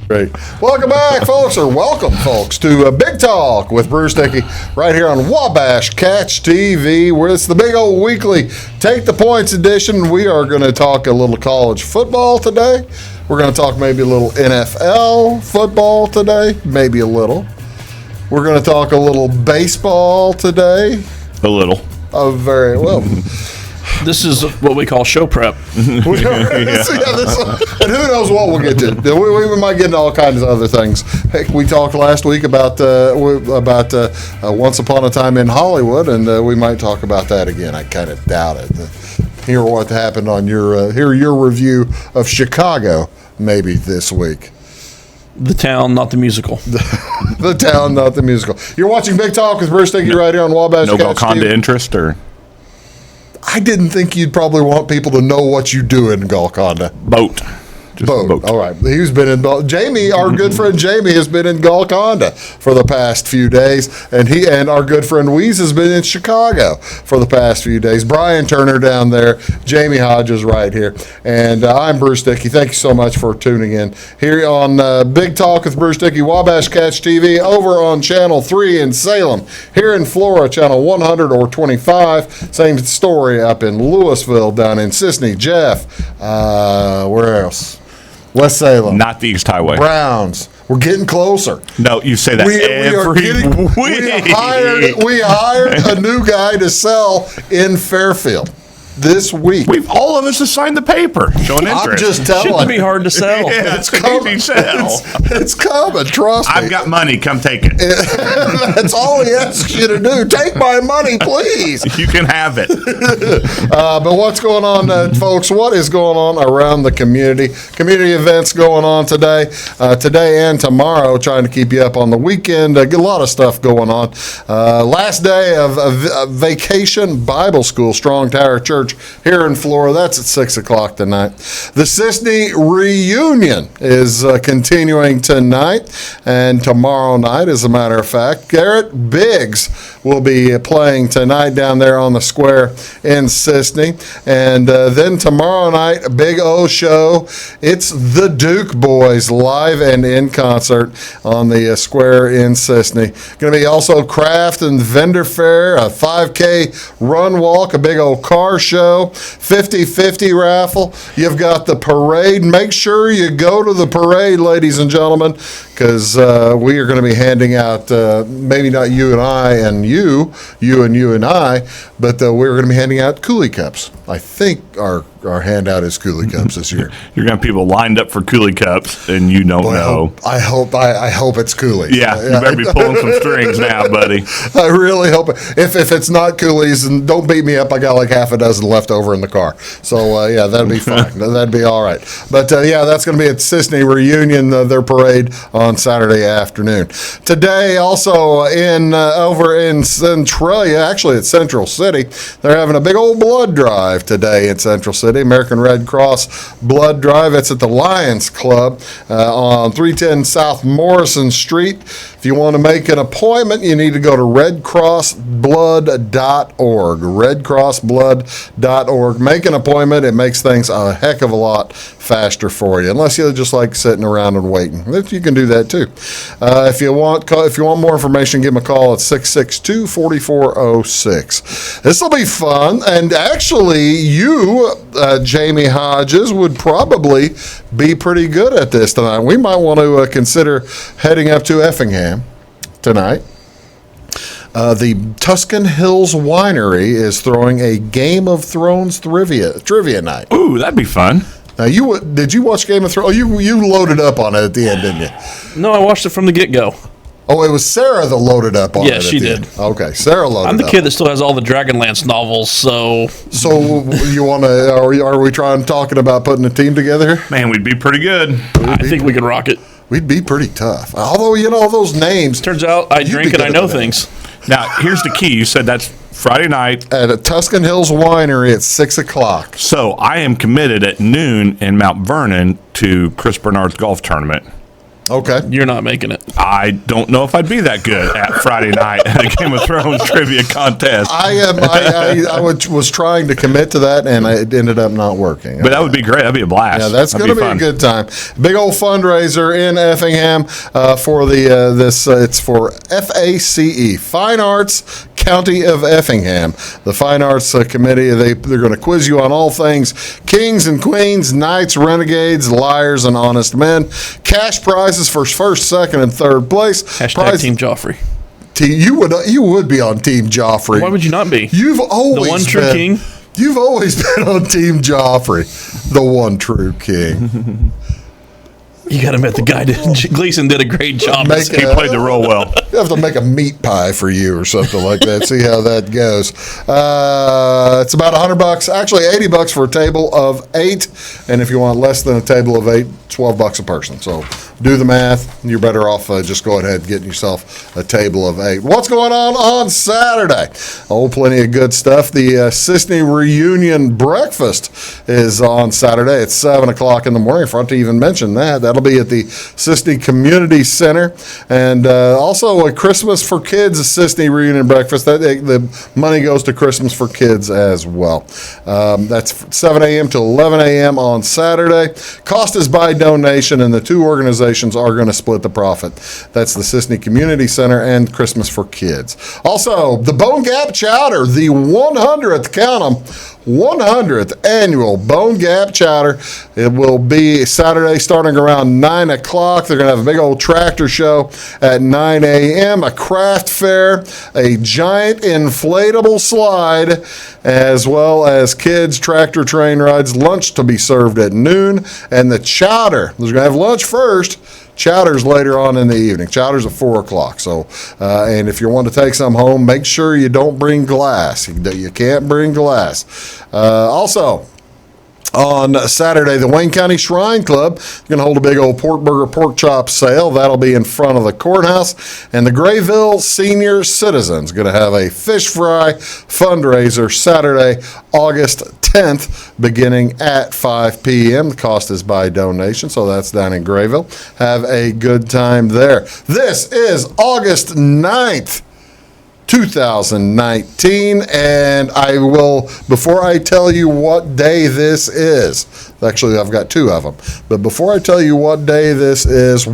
Great. Welcome back, folks, to Big Talk with Bruce Dickey right here on Wabash Catch TV, where it's the big old weekly Take the Points edition. We are going to talk a little college football today. We're going to talk maybe a little NFL football today, maybe a little. We're going to talk a little baseball today. A little. Oh, very well. This is what we call show prep. And who knows what we'll get to. We might get into all kinds of other things. Heck, we talked last week about Once Upon a Time in Hollywood, and we might talk about that again. I kind of doubt it. Hear what happened on your review of Chicago maybe this week. The Town, not the musical. The Town, not the musical. You're watching Big Talk with Bruce Dickey right here on Wabash. No Golconda interest, or? I didn't think you'd probably want people to know what you do in Golconda. Boat. Boat. All right. He's been in Jamie, our good friend Jamie, has been in Golconda for the past few days, and our good friend Weeze has been in Chicago for the past few days. Brian Turner down there, Jamie Hodges right here, and I'm Bruce Dickey. Thank you so much for tuning in here on Big Talk with Bruce Dickey, Wabash Catch TV, over on Channel 3 in Salem, here in Flora, Channel 100 or 25. Same story up in Louisville, down in Sisney. Jeff, where else? West Salem. Not the East Highway. Browns. We're getting closer. No, you say that every week. We hired a new guy to sell in Fairfield this week. All of us have signed the paper showing interest. I'm just telling. Shouldn't be hard to sell. Yeah, it's an easy sell. It's coming, trust me. I've got money. Come take it. That's all he asks you to do. Take my money, please. You can have it. But what's going on, folks? What is going on around the community? Community events going on today and tomorrow, trying to keep you up on the weekend. A lot of stuff going on. Last day of Vacation Bible School, Strong Tower Church here in Florida. That's at 6 o'clock tonight. The Sisney reunion is continuing tonight and tomorrow night, as a matter of fact. Garrett Biggs will be playing tonight down there on the square in Sisney. And then tomorrow night, a Big O show. It's the Duke Boys live and in concert on the square in Sisney. Going to be also craft and vendor fair, a 5K run walk, a big old car show, 50-50 raffle. You've got the parade. Make sure you go to the parade, ladies and gentlemen, because we are going to be handing out, maybe not you and I and you and I, but we're going to be handing out coolie cups. I think our handout is coolie cups this year. You're going to have people lined up for coolie cups, and you don't know. I hope it's coolies. Yeah, you better be pulling some strings now, buddy. I really hope if it's not coolies, and don't beat me up. I got like half a dozen left over in the car. So, yeah, that'd be fine. That'd be all right. But, yeah, that's going to be at Sisney Reunion, their parade on Saturday afternoon. Today, also over in Centralia, actually at Central City, they're having a big old blood drive today in Central City, American Red Cross Blood Drive. It's at the Lions Club on 310 South Morrison Street. If you want to make an appointment, you need to go to redcrossblood.org. redcrossblood.org. Make an appointment. It makes things a heck of a lot faster for you, unless you just like sitting around and waiting. You can do that too. If you want more information, give them a call at 662-4406. This will be fun, and actually, you, Jamie Hodges, would probably be pretty good at this tonight. We might want to consider heading up to Effingham tonight. The Tuscan Hills Winery is throwing a Game of Thrones trivia night. Ooh, that'd be fun. Now, did you watch Game of Thrones? Oh, you loaded up on it at the end, didn't you? No, I watched it from the get-go. Oh, it was Sarah that loaded up on it. Yeah, she did. Okay, Sarah loaded up. I'm the kid that still has all the Dragonlance novels, so... So, you want to... Are we talking about putting a team together? Man, we'd be pretty good. I think we could rock it. We'd be pretty tough. Although, those names... Turns out I drink and I know things. Now, here's the key. You said that's Friday night. At a Tuscan Hills Winery at 6 o'clock. So, I am committed at noon in Mount Vernon to Chris Bernard's golf tournament. Okay. You're not making it. I don't know if I'd be that good at Friday night at a Game of Thrones trivia contest. I was trying to commit to that, and it ended up not working. But that would be great. That'd be a blast. Yeah, that's going to be a good time. Big old fundraiser in Effingham for it's for FACE, Fine Arts County of Effingham. The Fine Arts Committee, they're going to quiz you on all things kings and queens, knights, renegades, liars, and honest men. Cash prizes for first, second, and third place. Hashtag Team Joffrey. You would be on Team Joffrey. Why would you not be? You've always the one true king. You've always been on Team Joffrey, the one true king. You got to admit, the guy Gleason did a great job. He played the role well. You have to make a meat pie for you or something like that. See how that goes. It's about $100, actually $80 for a table of 8, and if you want less than a table of 8, $12 a person. So do the math. You're better off just go ahead and getting yourself a table of 8. What's going on Saturday? Oh, plenty of good stuff. The Sisney Reunion Breakfast is on Saturday at 7 o'clock in the morning. I forgot to even mention that. That'll be at the Sisney Community Center. And also a Christmas for Kids Sisney Reunion Breakfast. The money goes to Christmas for Kids as well. That's 7 a.m. to 11 a.m. on Saturday. Cost is by donation, and the two organizations are going to split the profit. That's the Sisney Community Center and Christmas for Kids. Also, the Bone Gap Chowder, the 100th, count 'em, 100th annual Bone Gap Chowder. It will be Saturday starting around 9 o'clock. They're going to have a big old tractor show at 9 a.m., a craft fair, a giant inflatable slide, as well as kids' tractor train rides, lunch to be served at noon, and the chowder. They're going to have lunch first. Chowder's later on in the evening. Chowder's at 4 o'clock. So, and if you want to take some home, make sure you don't bring glass. You can't bring glass. Also, on Saturday, the Wayne County Shrine Club is going to hold a big old pork burger, pork chop sale. That'll be in front of the courthouse. And the Grayville Senior Citizens going to have a fish fry fundraiser Saturday, August 10th, beginning at 5 p.m. The cost is by donation, so that's down in Grayville. Have a good time there. This is August 9th. 2019, and I will, before I tell you what day this is, actually I've got two of them, but before I tell you what day this is,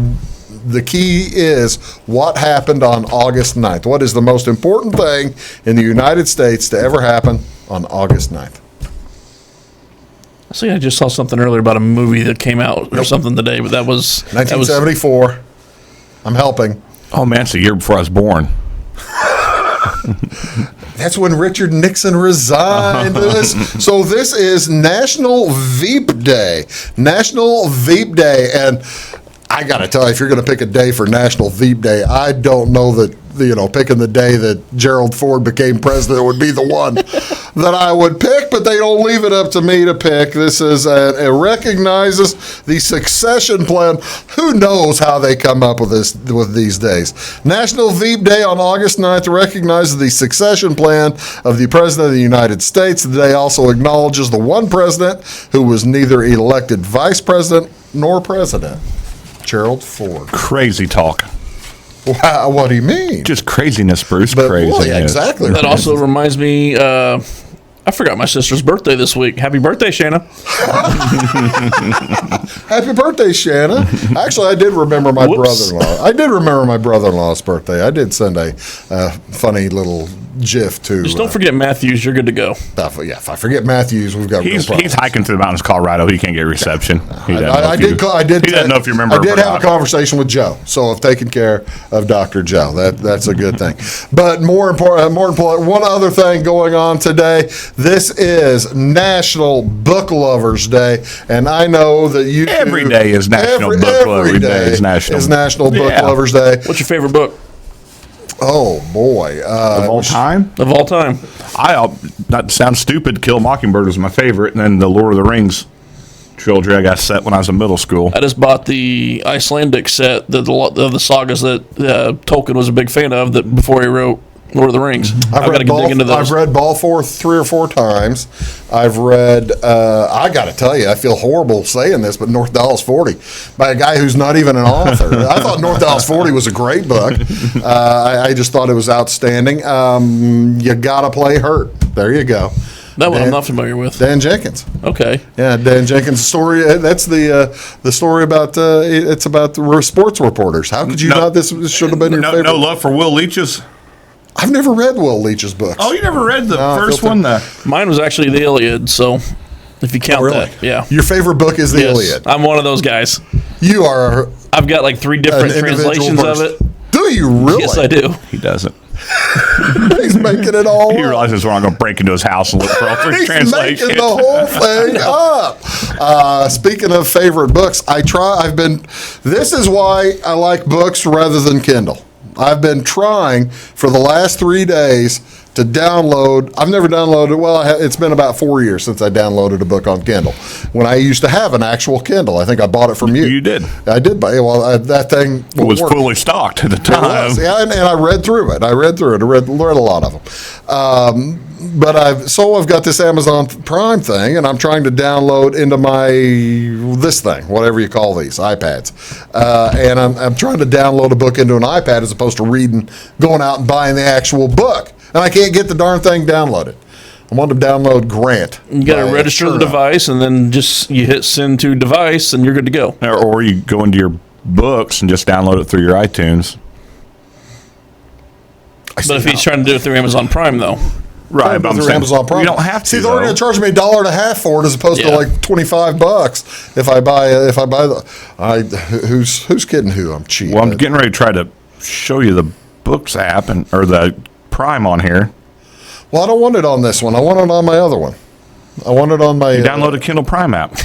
the key is what happened on August 9th. What is the most important thing in the United States to ever happen on August 9th? I just saw something earlier about a movie that came out or something today, but that was 1974. I'm helping. Oh man, it's the year before I was born. That's when Richard Nixon resigned. So this is National Veep Day. National Veep Day. And I got to tell you, if you're going to pick a day for National Veep Day, I don't know that, picking the day that Gerald Ford became president would be the one that I would pick, but they don't leave it up to me to pick. This is it recognizes the succession plan. Who knows how they come up with these days? National Veep Day on August 9th recognizes the succession plan of the President of the United States. The day also acknowledges the one president who was neither elected vice president nor president, Gerald Ford. Crazy talk. Wow, what do you mean? Just craziness, Bruce. But crazy. Boy, exactly. That also reminds me, I forgot my sister's birthday this week. Happy birthday, Shanna. Happy birthday, Shanna. Actually, I did remember my brother-in-law. I did remember my brother-in-law's birthday. I did send a funny little GIF to. Just don't forget Matthews. You're good to go. If I forget Matthews, we've got real problems. He's hiking through the mountains of Colorado. He can't get reception. He I did. He doesn't know if you remember. I did have a conversation with Joe, so I've taken care of Dr. Joe. That's a good thing. But more important, one other thing going on today. This is National Book Lovers Day, and I know that you every day is National Book Lovers Day. Is National Book Lovers Day. What's your favorite book? Oh boy, of all time. Of all time, that sounds stupid. Kill a Mockingbird was my favorite, and then the Lord of the Rings trilogy I got set when I was in middle school. I just bought the Icelandic set, the sagas that Tolkien was a big fan of. That before he wrote Lord of the Rings. I've got to read dig Ball, into those. I've read Ball 3 or 4 times. I've read, I got to tell you, I feel horrible saying this, but North Dallas 40 by a guy who's not even an author. I thought North Dallas 40 was a great book. I just thought it was outstanding. You got to play Hurt. There you go. That one I'm not familiar with. Dan Jenkins. Okay. Yeah, Dan Jenkins' story. That's the story about. It's about the sports reporters. How could you not? This should have been your favorite. No love for Will Leach's. I've never read Will Leach's books. Oh, you never read the No, first one? Mine was actually the Iliad, so if you count that, yeah. Your favorite book is the Yes, Iliad. I'm one of those guys. You are. I've got like 3 different An individual translations of person. it. Do you really? Yes, I do. He doesn't. He's making it all He up. realizes we're not going to break into his house and look for all 3 He's translations. making the whole thing up. Speaking of favorite books, this is why I like books rather than Kindle. I've been trying for the last 3 days to download. I've never downloaded. Well, it's been about 4 years since I downloaded a book on Kindle. When I used to have an actual Kindle, I think I bought it from you. You did. I did. That thing was fully stocked at the time. It was, yeah, and I read through it. I read a lot of them. But I've got this Amazon Prime thing, and I'm trying to download into this thing, whatever you call these iPads, and I'm trying to download a book into an iPad as opposed to going out and buying the actual book, and I can't get the darn thing downloaded. I want to download Grant. You got to register the device, and then you hit send to device, and you're good to go. Or you go into your books and just download it through your iTunes. But if he's trying to do it through Amazon Prime, though. Right, but I'm saying, Amazon Prime. you don't have to. See, they're going to charge me $1.50 for it as opposed to like $25 if I buy who's kidding who? I'm cheap. Well, I'm getting ready to try to show you the Books app or the Prime on here. Well, I don't want it on this one. I want it on my other one. I want it on my. Download a Kindle Prime app.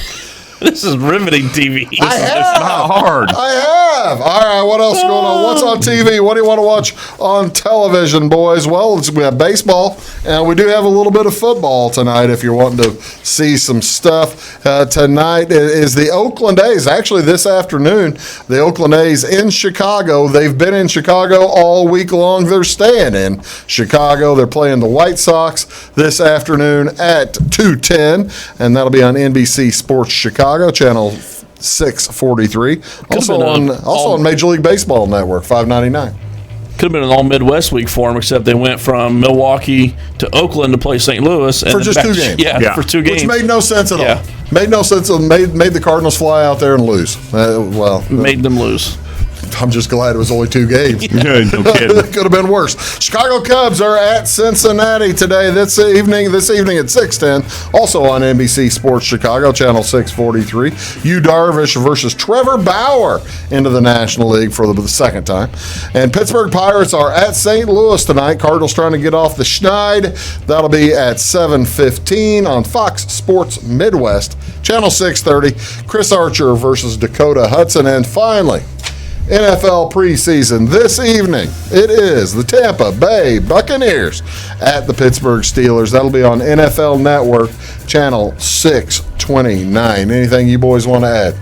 This is riveting TV. It's not hard. I have. All right, what else is going on? What's on TV? What do you want to watch on television, boys? Well, we have baseball, and we do have a little bit of football tonight if you're wanting to see some stuff. Tonight is the Oakland A's. Actually, this afternoon, the Oakland A's in Chicago. They've been in Chicago all week long. They're staying in Chicago. They're playing the White Sox this afternoon at 2:10, and that'll be on NBC Sports Chicago. Channel 643. Also on Major League Baseball Network, 599. Could have been an all Midwest week for them, except they went from Milwaukee to Oakland to play St. Louis. And For just 2 games. Yeah, for 2 games. Which made no sense at all. Made no sense. Made the Cardinals fly out there and lose. Made them lose. I'm just glad it was only 2 games. Yeah, no kidding. It could have been worse. Chicago Cubs are at Cincinnati today. This evening at 6:10. Also on NBC Sports Chicago, Channel 643. Yu Darvish versus Trevor Bauer into the National League for the second time. And Pittsburgh Pirates are at St. Louis tonight. Cardinals trying to get off the schneid. That'll be at 7:15 on Fox Sports Midwest, Channel 630. Chris Archer versus Dakota Hudson. And finally, NFL preseason this evening. It is the Tampa Bay Buccaneers at the Pittsburgh Steelers. That'll be on NFL Network, Channel 629. Anything you boys want to add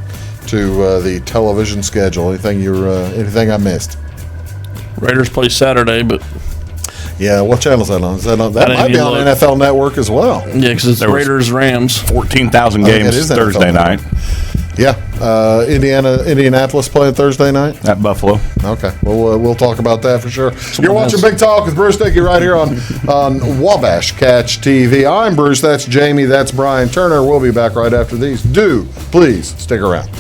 to the television schedule? Anything I missed? Raiders play Saturday, but yeah, what channel is that on? That might be on NFL Network as well. Yeah, because it's Raiders Rams. 14,000 games Thursday night. Yeah, Indianapolis playing Thursday night at Buffalo. Okay, well, we'll talk about that for sure. You're watching Big Talk with Bruce Dickey right here on Wabash Catch TV. I'm Bruce. That's Jamie. That's Brian Turner. We'll be back right after these. Please stick around.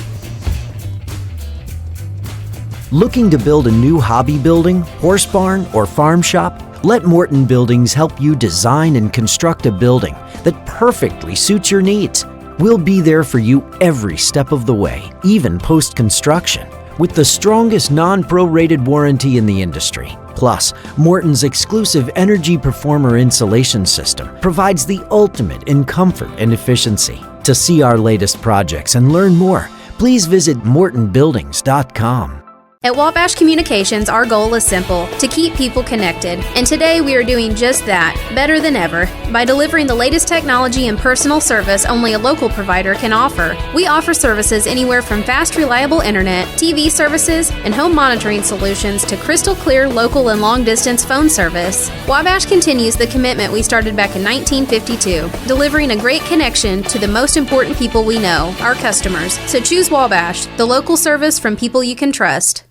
Looking to build a new hobby building, horse barn, or farm shop? Let Morton Buildings help you design and construct a building that perfectly suits your needs. We'll be there for you every step of the way, even post-construction, with the strongest non-prorated warranty in the industry. Plus, Morton's exclusive Energy Performer insulation system provides the ultimate in comfort and efficiency. To see our latest projects and learn more, please visit mortonbuildings.com. At Wabash Communications, our goal is simple: to keep people connected. And today we are doing just that, better than ever, by delivering the latest technology and personal service only a local provider can offer. We offer services anywhere from fast, reliable internet, TV services, and home monitoring solutions to crystal clear local and long-distance phone service. Wabash continues the commitment we started back in 1952, delivering a great connection to the most important people we know, our customers. So choose Wabash, the local service from people you can trust.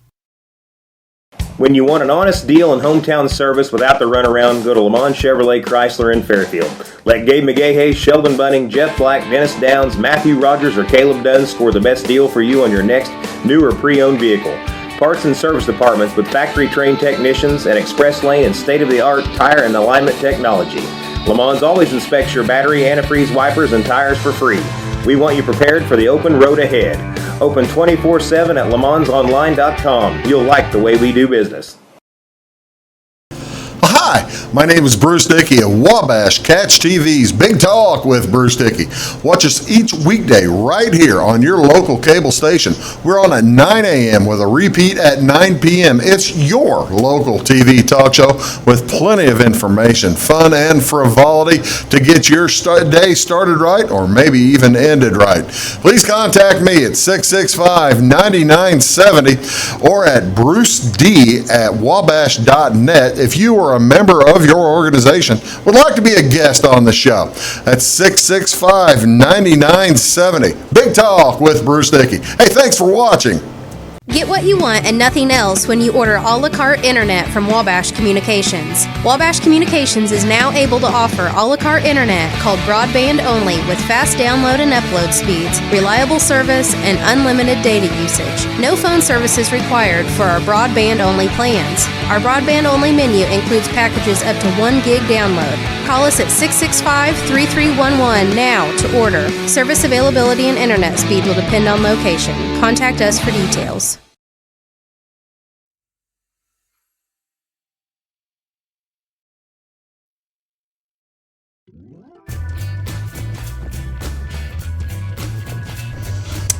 When you want an honest deal and hometown service without the runaround, go to Lamont Chevrolet Chrysler in Fairfield. Let Gabe McGahey, Sheldon Bunning, Jeff Black, Dennis Downs, Matthew Rogers, or Caleb Dunn score the best deal for you on your next new or pre-owned vehicle. Parts and service departments with factory-trained technicians, and express lane and state-of-the-art tire and alignment technology. Lamont always inspects your battery, antifreeze, wipers, and tires for free. We want you prepared for the open road ahead. Open 24/7 at LeMansOnline.com. You'll like the way we do business. Hi, my name is Bruce Dickey of Wabash Catch TV's Big Talk with Bruce Dickey. Watch us each weekday right here on your local cable station. We're on at 9 a.m. with a repeat at 9 p.m. It's your local TV talk show with plenty of information, fun, and frivolity to get your day started right or maybe even ended right. Please contact me at 665-9970 or at bruced@wabash.net if you are a member of your organization would like to be a guest on the show. That's 665-9970. Big Talk with Bruce Dickey. Hey, thanks for watching. Get what you want and nothing else when you order a la carte internet from Wabash Communications. Wabash Communications is now able to offer a la carte internet called broadband only with fast download and upload speeds, reliable service, and unlimited data usage. No phone service is required for our broadband only plans. Our broadband only menu includes packages up to 1 gig download. Call us at 665-3311 now to order. Service availability and internet speed will depend on location. Contact us for details.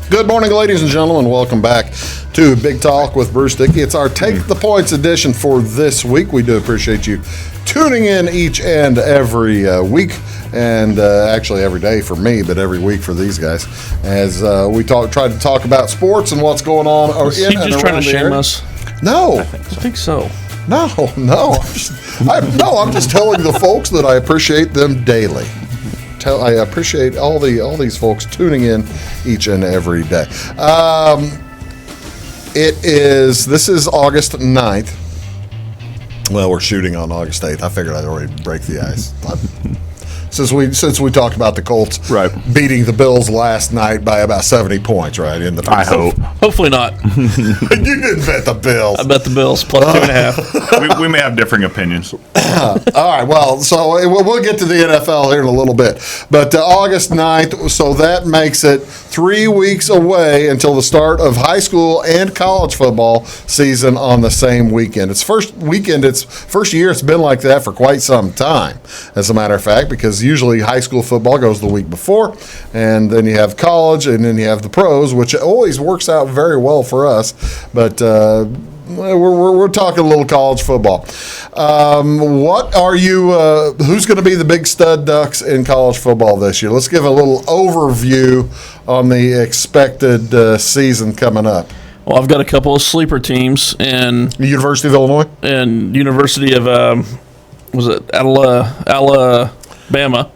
Good morning, ladies and gentlemen. Welcome back to Big Talk with Bruce Dickey. It's our Take the Points edition for this week. We do appreciate you tuning in each and every week, and actually every day for me, but every week for these guys, as we try to talk about sports and what's going on Is he just trying to shame us? No. I think so. No. I'm just telling the folks that I appreciate them daily. I appreciate all these folks tuning in each and every day. This is August 9th. Well, we're shooting on August 8th. I figured I'd already break the ice. Since we talked about the Colts beating the Bills last night by about 70 points, right? I hope. Hopefully not. You didn't bet the Bills. I bet the Bills plus 2.5. we may have differing opinions. All right, well, so we'll get to the NFL here in a little bit. But August 9th, so that makes it 3 weeks away until the start of high school and college football season on the same weekend. It's first year it's been like that for quite some time, as a matter of fact, because usually high school football goes the week before, and then you have college, and then you have the pros, which always works out very well for us. But we're talking a little college football. What are you? Who's going to be the big stud ducks in college football this year? Let's give a little overview on the expected season coming up. Well, I've got a couple of sleeper teams in The University of Illinois and University of Alabama.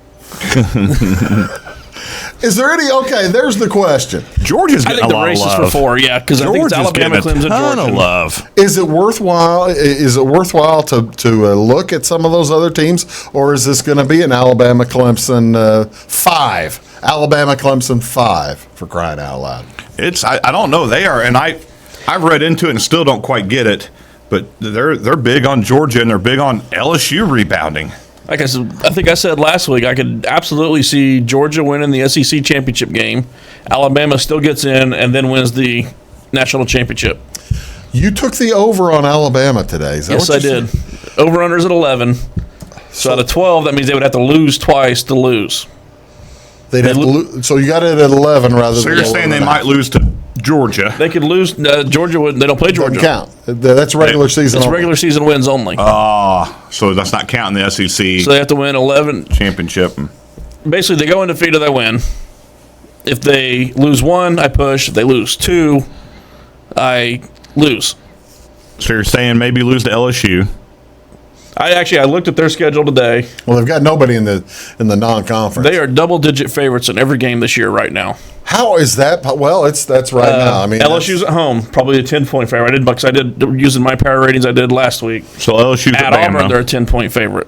Is there any? Okay, there's the question. Georgia's I getting think a the lot race of is love. for 4, yeah, because I think it's Alabama, Clemson, ton Georgia. of love. Is it worthwhile? Is it worthwhile to look at some of those other teams, or is this going to be an Alabama Clemson 5? Alabama Clemson 5 for crying out loud. I don't know. They are, and I've read into it and still don't quite get it. But they're big on Georgia and they're big on LSU rebounding. Like I think I said last week, I could absolutely see Georgia winning the SEC championship game. Alabama still gets in and then wins the national championship. You took the over on Alabama today. Is that Yes, what I you did. said? Over-under's at 11. So out of 12, that means they would have to lose twice to lose. They'd have to so you got it at 11 rather than. So you're saying they 11. might lose to Georgia? They could lose. Georgia would. They don't play Georgia. Doesn't count. That's regular season. It's only. regular season wins only. So that's not counting the SEC So they have to win 11. championship. Basically, they go undefeated, they win. If they lose 1, I push. If they lose 2, I lose. So you're saying maybe lose to LSU? I looked at their schedule today. Well, they've got nobody in the non-conference. They are double-digit favorites in every game this year right now. How is that? Well, that's right now. I mean, LSU's at home, probably a 10-point favorite. I did using my power ratings I did last week. So LSU's At Auburn, they're a 10-point favorite.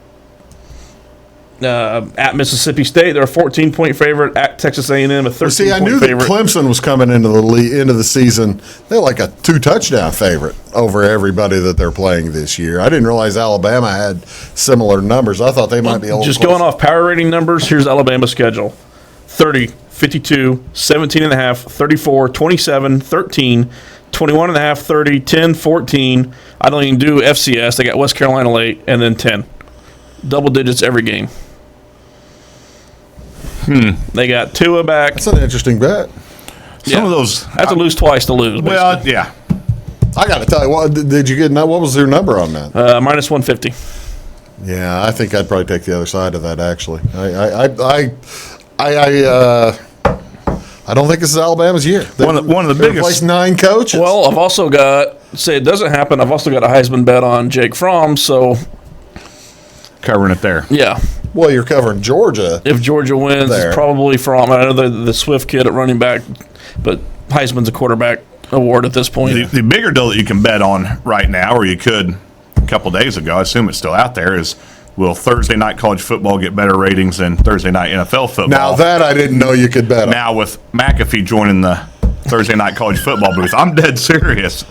At Mississippi State, they're a 14-point favorite. At Texas A&M, a 13-point favorite. see, I knew that Clemson was coming into the season. They're like a 2-touchdown favorite over everybody that they're playing this year. I didn't realize Alabama had similar numbers. I thought they might be a little Just closer. going off power rating numbers, here's Alabama's schedule. 30, 52, 17.5, 34, 27, 13, 21.5, 30, 10, 14. I don't even do FCS. They got West Carolina late, and then 10. Double digits every game. They got Tua back. That's an interesting bet. Some of those have to lose twice to lose. Well, yeah. I got to tell you, what did you get? What was your number on that? Minus 150. Yeah, I think I'd probably take the other side of that. Actually, I don't think this is Alabama's year. One of the They biggest. replaced 9 coaches. Well, I've also got, say it doesn't happen, I've also got a Heisman bet on Jake Fromm, so Covering it there. yeah. Well, you're covering Georgia. If Georgia wins, There. it's probably Fromm. I know the Swift kid at running back, but Heisman's a quarterback award at this point. The bigger deal that you can bet on right now, or you could a couple days ago, I assume it's still out there, is will Thursday night college football get better ratings than Thursday night NFL football? Now that I didn't know you could bet on. Now with McAfee joining the Thursday night college football booth, I'm dead serious.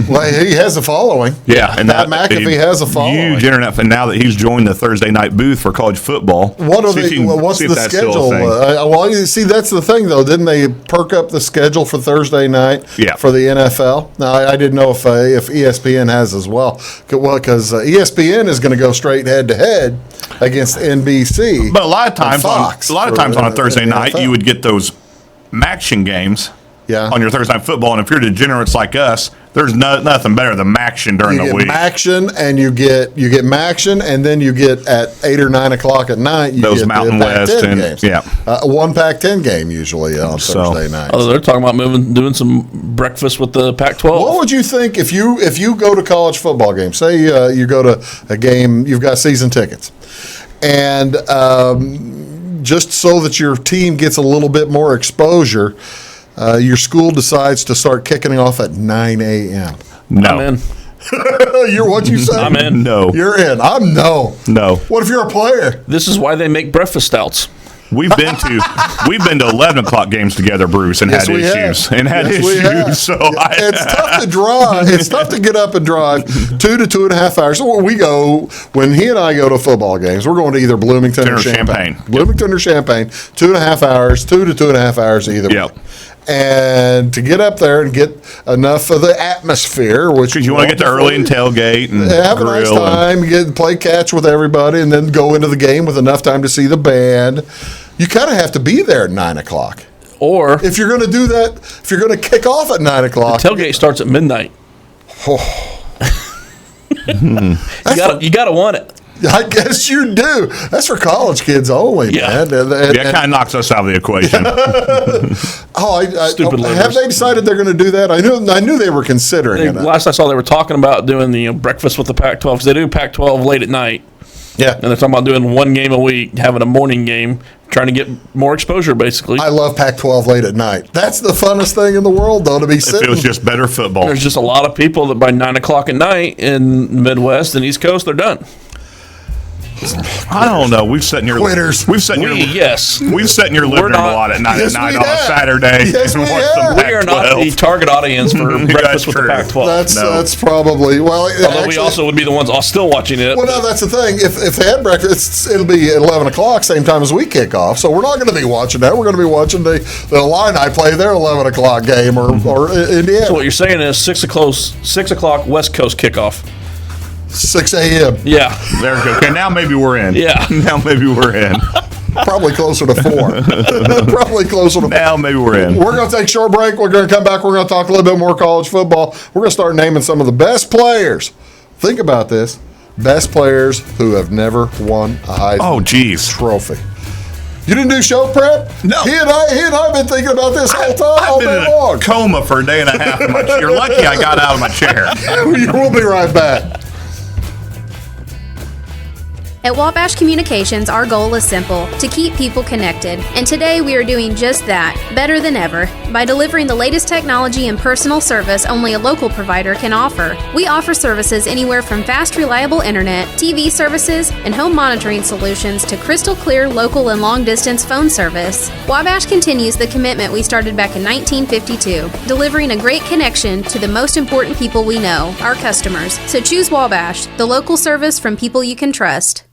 Well, he has a following. Yeah, and Pat McAfee has a following. Huge internet, and now that he's joined the Thursday night booth for college football, What's the schedule? Well, you see, that's the thing, though. Didn't they perk up the schedule for Thursday night Yeah. for the NFL? Now, I didn't know if ESPN has as well. Well, because ESPN is going to go straight head-to-head against NBC. But a lot of times, Fox on a Thursday night, you would get those action games Yeah. on your Thursday night football. And if you're degenerates like us, there's nothing better than action during You the get week. Maction, and you get Maction, and then you get at 8 or 9 o'clock at night. You Those get Mountain the Pac-10 West and- games. yeah. One Pac-10 game usually on Thursday night. Oh, they're talking about doing some breakfast with the Pac-12. What would you think if you go to college football games? Say you go to a game, you've got season tickets, and just so that your team gets a little bit more exposure, your school decides to start kicking off at 9 a.m. No. I'm in. You're what you say? I'm in. No. You're in. I'm no. No. What if you're a player? This is why they make breakfast stouts. We've been to 11 o'clock games together, Bruce, and Yes, had we issues. have. And had Yes, we have. issues. So It's tough to drive. It's tough to get up and drive 2 to 2.5 hours. So when he and I go to football games, we're going to either Bloomington or Champaign. Bloomington or Champaign, 2.5 hours, 2 to 2.5 hours either way. Yep. And to get up there and get enough of the atmosphere, which because you want to get there early and tailgate and have a grill. nice time, play catch with everybody, and then go into the game with enough time to see the band. You kind of have to be there at 9 o'clock. Or If you're going to do that, if you're going to kick off at 9 o'clock, tailgate starts at midnight. You gotta want it. I guess you do. That's for college kids only, Yeah. man. Yeah, it kind of knocks us out of the equation. Stupid have livers. they decided they're going to do that? I knew they were considering it. Last I saw, they were talking about doing the breakfast with the Pac-12 because they do Pac-12 late at night, Yeah, and they're talking about doing one game a week, having a morning game, trying to get more exposure, basically. I love Pac-12 late at night. That's the funnest thing in the world, though, to be If sitting. it was just better football. There's just a lot of people that by 9 o'clock at night in Midwest and East Coast, they're done. I don't know. We've sat in your Quitters. We've sat in your Yes. We've sat in your living room a not- lot at night Yes, on we a have. Saturday Yes, and we watch have. some We are not the Pac-12. target audience for breakfast with the true. Pac-12. That's probably Although we also would be the ones all still watching it. Well, no, that's the thing. If they had breakfast, it'll be at 11 o'clock, same time as we kick off. So we're not going to be watching that. We're going to be watching the Illini play their 11 o'clock game or Indiana. So what you're saying is 6 o'clock West Coast kickoff. 6 a.m. Yeah. There we go. Okay, now maybe we're in. Yeah. Now maybe we're in. Probably closer to 4. Probably closer to 4. Now maybe we're in. We're going to take a short break. We're going to come back. We're going to talk a little bit more college football. We're going to start naming some of the best players. Think about this. Best players who have never won a Heisman Trophy. You didn't do show prep? No. He and I have been thinking about this whole time, all I've been day in long. a coma for a day and a half. You're lucky I got out of my chair. We'll be right back. At Wabash Communications, our goal is simple: to keep people connected. And today we are doing just that, better than ever, by delivering the latest technology and personal service only a local provider can offer. We offer services anywhere from fast, reliable internet, TV services, and home monitoring solutions to crystal clear local and long-distance phone service. Wabash continues the commitment we started back in 1952, delivering a great connection to the most important people we know, our customers. So choose Wabash, the local service from people you can trust.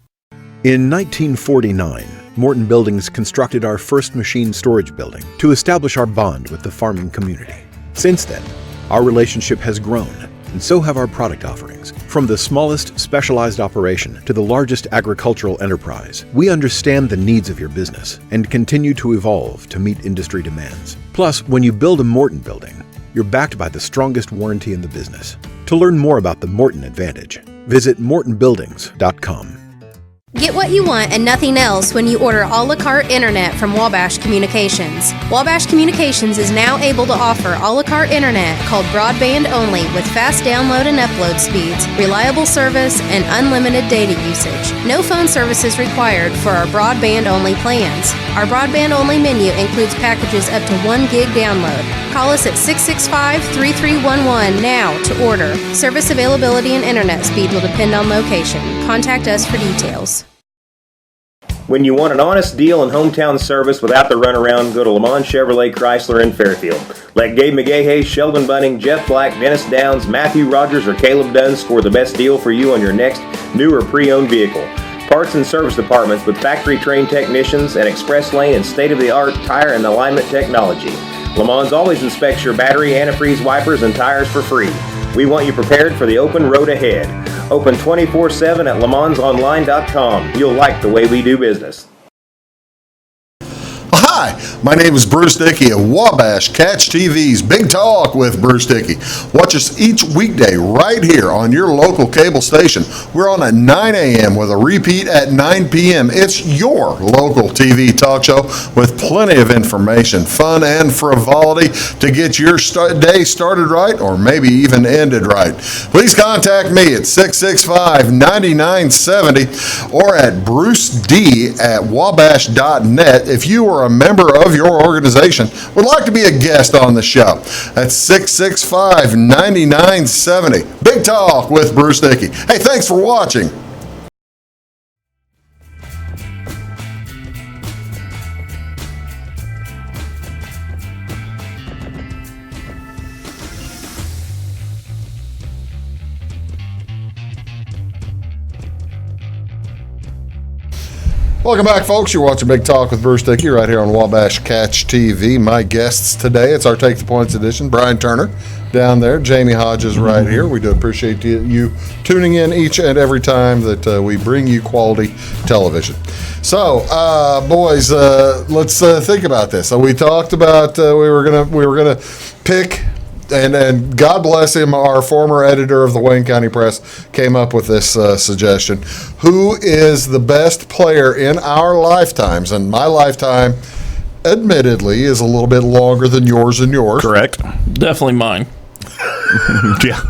In 1949, Morton Buildings constructed our first machine storage building to establish our bond with the farming community. Since then, our relationship has grown, and so have our product offerings. From the smallest specialized operation to the largest agricultural enterprise, we understand the needs of your business and continue to evolve to meet industry demands. Plus, when you build a Morton building, you're backed by the strongest warranty in the business. To learn more about the Morton Advantage, visit mortonbuildings.com. Get what you want and nothing else when you order a la carte internet from Wabash Communications. Wabash Communications is now able to offer a la carte internet called broadband only with fast download and upload speeds, reliable service, and unlimited data usage. No phone service is required for our broadband only plans. Our broadband only menu includes packages up to 1 gig download. Call us at 665-3311 now to order. Service availability and internet speed will depend on location. Contact us for details. When you want an honest deal and hometown service without the runaround, go to Lamont Chevrolet Chrysler in Fairfield. Let Gabe McGahey, Sheldon Bunning, Jeff Black, Dennis Downs, Matthew Rogers, or Caleb Dunn score the best deal for you on your next new or pre-owned vehicle. Parts and service departments with factory-trained technicians and express lane and state-of-the-art tire and alignment technology. Lamont always inspects your battery, antifreeze, wipers, and tires for free. We want you prepared for the open road ahead. Open 24/7 at LeMansOnline.com. You'll like the way we do business. Hi, my name is Bruce Dickey of Wabash Catch TV's Big Talk with Bruce Dickey. Watch us each weekday right here on your local cable station. We're on at 9 a.m. with a repeat at 9 p.m. It's your local TV talk show with plenty of information, fun, and frivolity to get your day started right or maybe even ended right. Please contact me at 665-9970 or at bruced@wabash.net if you are a member of your organization would like to be a guest on the show. That's 665-9970. Big Talk with Bruce Dickey. Hey, thanks for watching. Welcome back, folks. You're watching Big Talk with Bruce Dickey right here on Wabash Catch TV. My guests today, it's our Take the Points edition. Brian Turner down there, Jamie Hodges right here. We do appreciate you tuning in each and every time that we bring you quality television. So, boys, let's think about this. So we talked about we were gonna pick. And God bless him, our former editor of the Wayne County Press came up with this suggestion. Who is the best player in our lifetimes? And my lifetime, admittedly, is a little bit longer than yours and yours. Correct. Definitely mine. Yeah.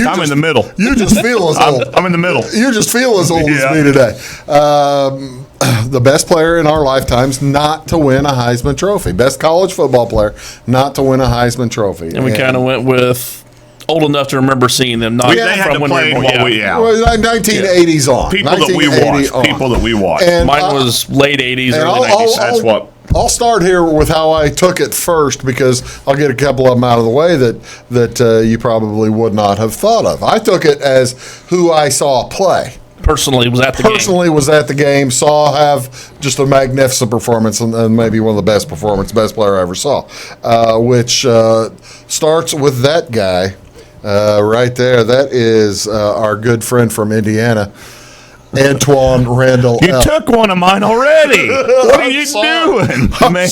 I'm in the middle. You just feel as old. I'm in the middle. You just feel as old as me today. The best player in our lifetimes not to win a Heisman Trophy. Best college football player not to win a Heisman Trophy. And we kind of went with old enough to remember seeing them. Not They had to when play we were while born. we, Well, 1980s on. People that we watched. on. People that we watched. And Mine was late 80s, early 90s. That's what. I'll start here with how I took it first because I'll get a couple of them out of the way that you probably would not have thought of. I took it as who I saw play. Personally was at the game. Saw have just a magnificent performance and maybe one of the best player I ever saw, which starts with that guy right there. That is our good friend from Indiana. Antoine Randall. You took one of mine already. What are you doing, man?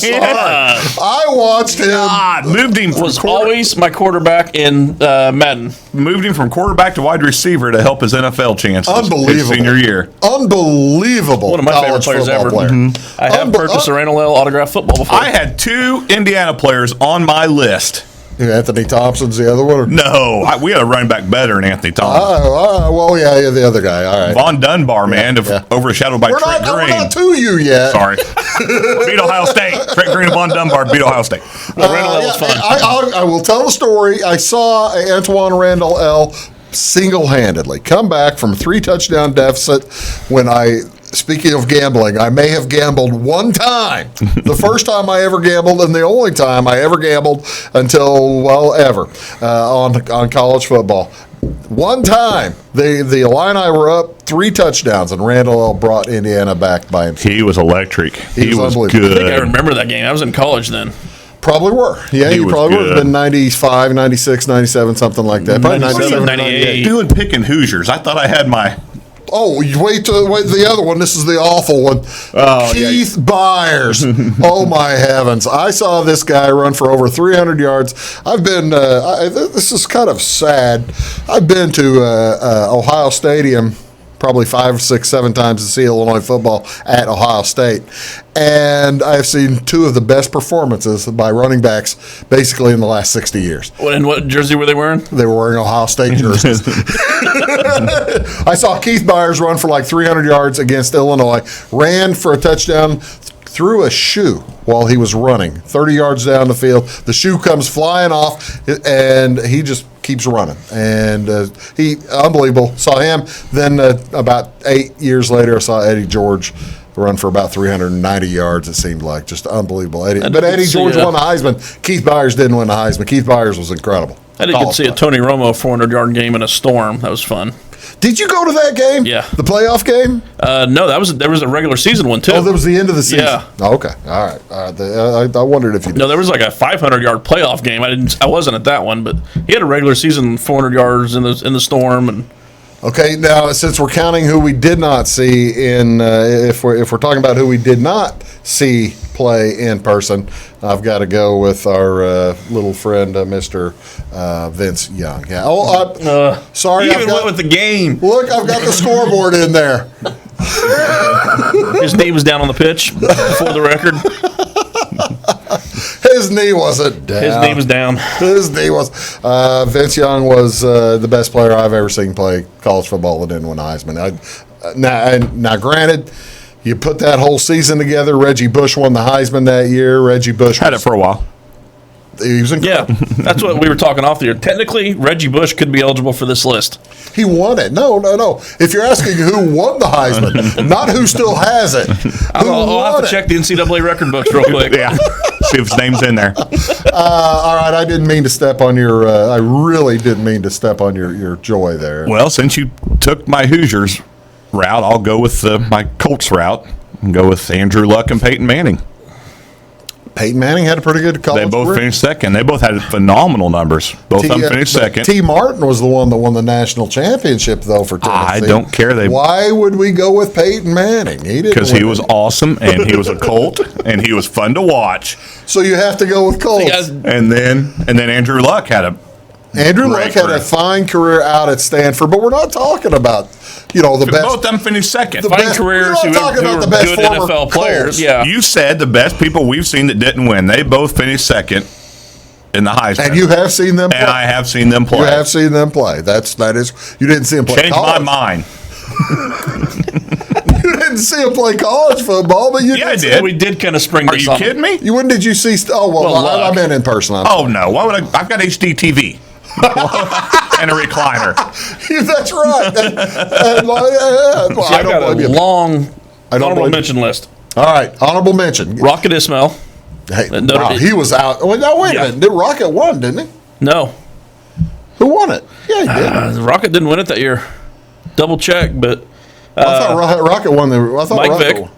I watched him. God, moved him from Was always my quarterback in Madden. moved him from quarterback to wide receiver to help his NFL chances. Unbelievable. His senior year. Unbelievable. One of my favorite college players football ever. player. I have purchased a Randall L. autographed football before. I had 2 Indiana players on my list. Anthony Thompson's the other one? Or? No, we had a running back better than Anthony Thompson. Well, yeah, the other guy. All right. Von Dunbar, man, overshadowed by We're Trent not, Green. we're not to you yet. Sorry. Beat Ohio State. Trent Green and Von Dunbar beat Ohio State. Randall L. was fun. I will tell the story. I saw Antoine Randall L. single-handedly come back from a 3-touchdown deficit when speaking of gambling, I may have gambled one time. The first time I ever gambled and the only time I ever gambled until, ever, on college football. One time, the Illini were up 3 touchdowns, and Randall L. brought Indiana back by himself. He was electric. He was unbelievable. I think I good. remember that game. I was in college then. Probably were. Yeah, He you was probably would have good. been 95, 96, 97, something like that. Probably 97, 98. Doing picking Hoosiers. I thought I had my. Oh, you wait the other one. This is the awful one. Oh, Keith Byers. Oh, my heavens. I saw this guy run for over 300 yards. I've been, this is kind of sad. I've been to Ohio Stadium probably 5, 6, 7 times to see Illinois football at Ohio State. And I've seen 2 of the best performances by running backs basically in the last 60 years. And what jersey were they wearing? They were wearing Ohio State jerseys. I saw Keith Byers run for like 300 yards against Illinois, ran for a touchdown, threw a shoe while he was running, 30 yards down the field. The shoe comes flying off, and he just keeps running. And he, unbelievable. Saw him. Then about 8 years later, I saw Eddie George run for about 390 yards, it seemed like. Just unbelievable. But Eddie George won the Heisman. Keith Byers didn't win the Heisman. Keith Byers was incredible. I did get to see a Tony Romo 400-yard game in a storm. That was fun. Did you go to that game? Yeah. The playoff game? No, there was a regular season one too. Oh, that was the end of the season. Yeah. Oh, okay. All right. I wondered if you did. No, there was like a 500-yard playoff game. I wasn't at that one, but he had a regular season 400 yards in the storm. And Okay. Now, since we're counting who we did not see if we're talking about who we did not see play in person, I've got to go with our little friend, Mr. Vince Young. Yeah. Oh, sorry. He even went with the game. Look, I've got the scoreboard in there. his knee was down on the pitch for the record. His knee wasn't down. His knee was down. His knee was. Vince Young was the best player I've ever seen play college football that didn't win a Heisman. Now, granted, you put that whole season together. Reggie Bush won the Heisman that year. Reggie Bush Had it for a while. He was incredible. Yeah, that's what we were talking off the air. Technically, Reggie Bush could be eligible for this list. He won it. No. If you're asking who won the Heisman, not who still has it. I'll have to check the NCAA record books real quick. Yeah. See if his name's in there. All right, I didn't mean to step on your. I really didn't mean to step on your joy there. Well, since you took my Hoosiers route, I'll go with my Colts route and go with Andrew Luck and Peyton Manning. Peyton Manning had a pretty good college They both career. finished second. They both had phenomenal numbers. Both of them finished but second. T. Martin was the one that won the national championship, though, for Tennessee. I don't care. Why would we go with Peyton Manning? He didn't. Because he win was it. awesome, and he was a Colt, and he was fun to watch. So you have to go with Colts. You guys- And then Andrew Luck had a Andrew great Luck had career. a fine career out at Stanford, but we're not talking about the best. both of them finished second. The Fine best- careers we're who not talking who about are the best good former NFL players. Colts. Yeah. You said the best people we've seen that didn't win. They both finished second in the Heisman. And you have seen them play. And I have seen them play. You have seen them play. That is. You didn't see them play. Changed my college. mind. You didn't see them play college football, but you Yeah, I did. did. We did kind of spring Are this you on. kidding me? When did you see? Oh well, Well, I Luck. meant in person. Oh no! Why would I? I've got HD TV and a recliner. That's right. Well, See, I I've don't got a blame you. long don't honorable blame you. mention list. All right, honorable mention. Rocket Ismail. Hey, No, wow, he was out. Well, no, wait Yeah. a minute. Did Rocket won, didn't he? No, Who won it? Yeah, he did. Rocket didn't win it that year. Double check, but I thought Rocket won the. I thought Mike Rocket Vick. won.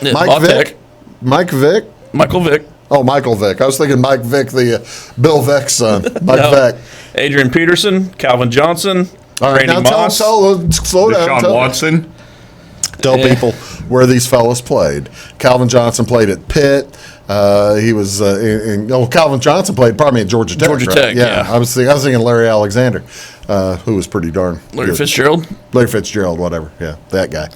yeah, Mike Bob Vick. Vick, Mike Vick. Michael Vick, Oh, Michael Vick. I was thinking Mike Vick, the Bill Vick's son. Mike No. Vick. Adrian Peterson, Calvin Johnson, All right, Randy now Moss. slow down. Deshaun Watson. Tell people where these fellas played. Calvin Johnson played at Pitt. He was Calvin Johnson played probably at Georgia Tech. Georgia right? Tech, yeah. I was thinking Larry Alexander, who was pretty darn Larry good. Fitzgerald. Larry Fitzgerald, whatever. Yeah, that guy.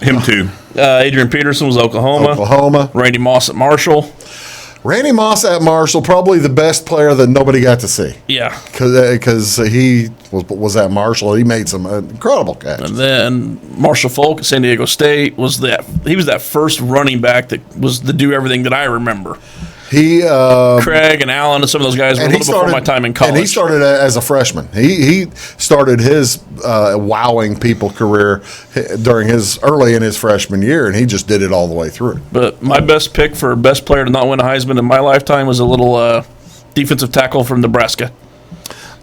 Him too. Adrian Peterson was Oklahoma. Randy Moss at Marshall. Randy Moss at Marshall, probably the best player that nobody got to see. Yeah. Because he was at Marshall. He made some incredible catches. And then Marshall Falk at San Diego State he was that first running back that was to do everything that I remember. He Craig and Allen and some of those guys were a little before my time in college. And he started as a freshman. He started his wowing people career early in his freshman year, and he just did it all the way through. But my best pick for best player to not win a Heisman in my lifetime was a little defensive tackle from Nebraska.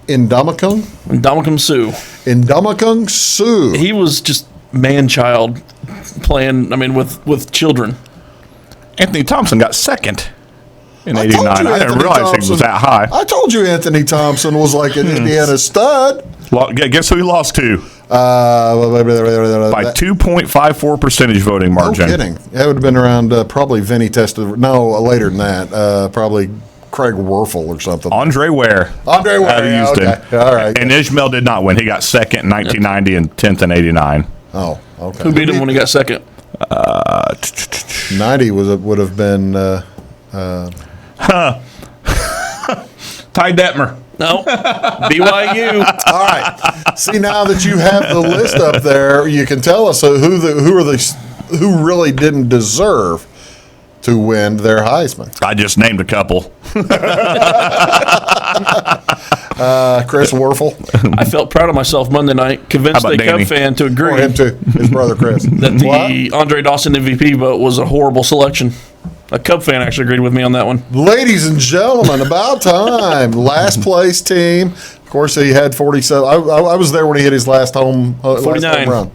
Ndamukong Suh. He was just man-child playing, with children. Anthony Thompson got second in I told '89. you I didn't Anthony realize he was that high. I told you Anthony Thompson was like an Indiana stud. Guess who he lost to? By By 2.54 percentage voting margin. No kidding. That would have been around probably Vinny Testaverde. No, later than that. Probably Craig Werfel or something. Andre Ware. Out of Houston. Okay. All right. And Ishmael did not win. He got second in 1990 and 10th in '89. Oh, okay. Who beat him when he got second? 90 would have been. Ty Detmer. No. BYU. All right. See, now that you have the list up there, you can tell us who really didn't deserve to win their Heisman. I just named a couple. Chris Werfel. I felt proud of myself Monday night. Convinced How a about Cub Danny? fan to agree Or him too. His brother Chris. that the Andre Dawson MVP vote was a horrible selection. A Cub fan actually agreed with me on that one. Ladies and gentlemen, about time. Last place team. Of course, he had 47. I was there when he hit his last home 49. run.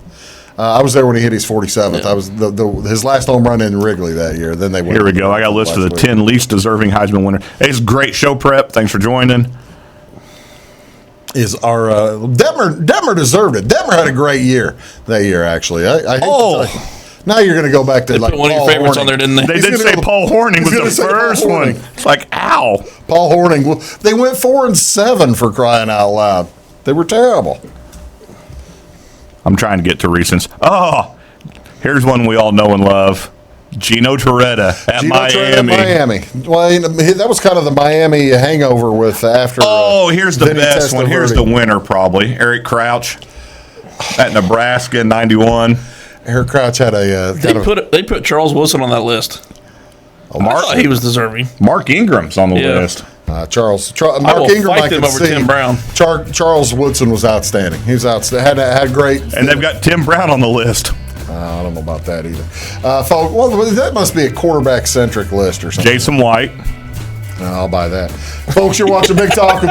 I was there when he hit his 47th. I was his last home run in Wrigley that year. Then they went. Here we go. I got a list of the 10 least deserving Heisman winners. Hey, it's great show prep. Thanks for joining. Is our Detmer deserved it. Detmer had a great year that year, actually. I hate to tell you. Now you're going to go back to They like put one of Paul your favorites Hornung. on there, didn't they? They He's did gonna say go- Paul Hornung he's was gonna the say Paul first one. Hornung. It's like, ow. Paul Hornung. They went 4-7 for crying out loud. They were terrible. I'm trying to get to recents. Oh, here's one we all know and love. Gino Torretta at Gino Trent at Miami. Miami. Well, that was kind of the Miami hangover with after. Oh, here's the Vinny best one. Here's the Testaverde. winner, probably. Eric Crouch at Nebraska in '91. Eric Crouch had a They put Charles Wilson on that list. Oh, I thought he was deserving. Mark Ingram's on the Yeah. list. Mark will Ingram. fight I them could over see. Tim Brown. Charles Woodson was outstanding. He was outstanding. Had great. And they've got Tim Brown on the list. I don't know about that either. Folks, well, that must be a quarterback-centric list or something. Jason White. No, I'll buy that. Folks, you're watching Big Talk.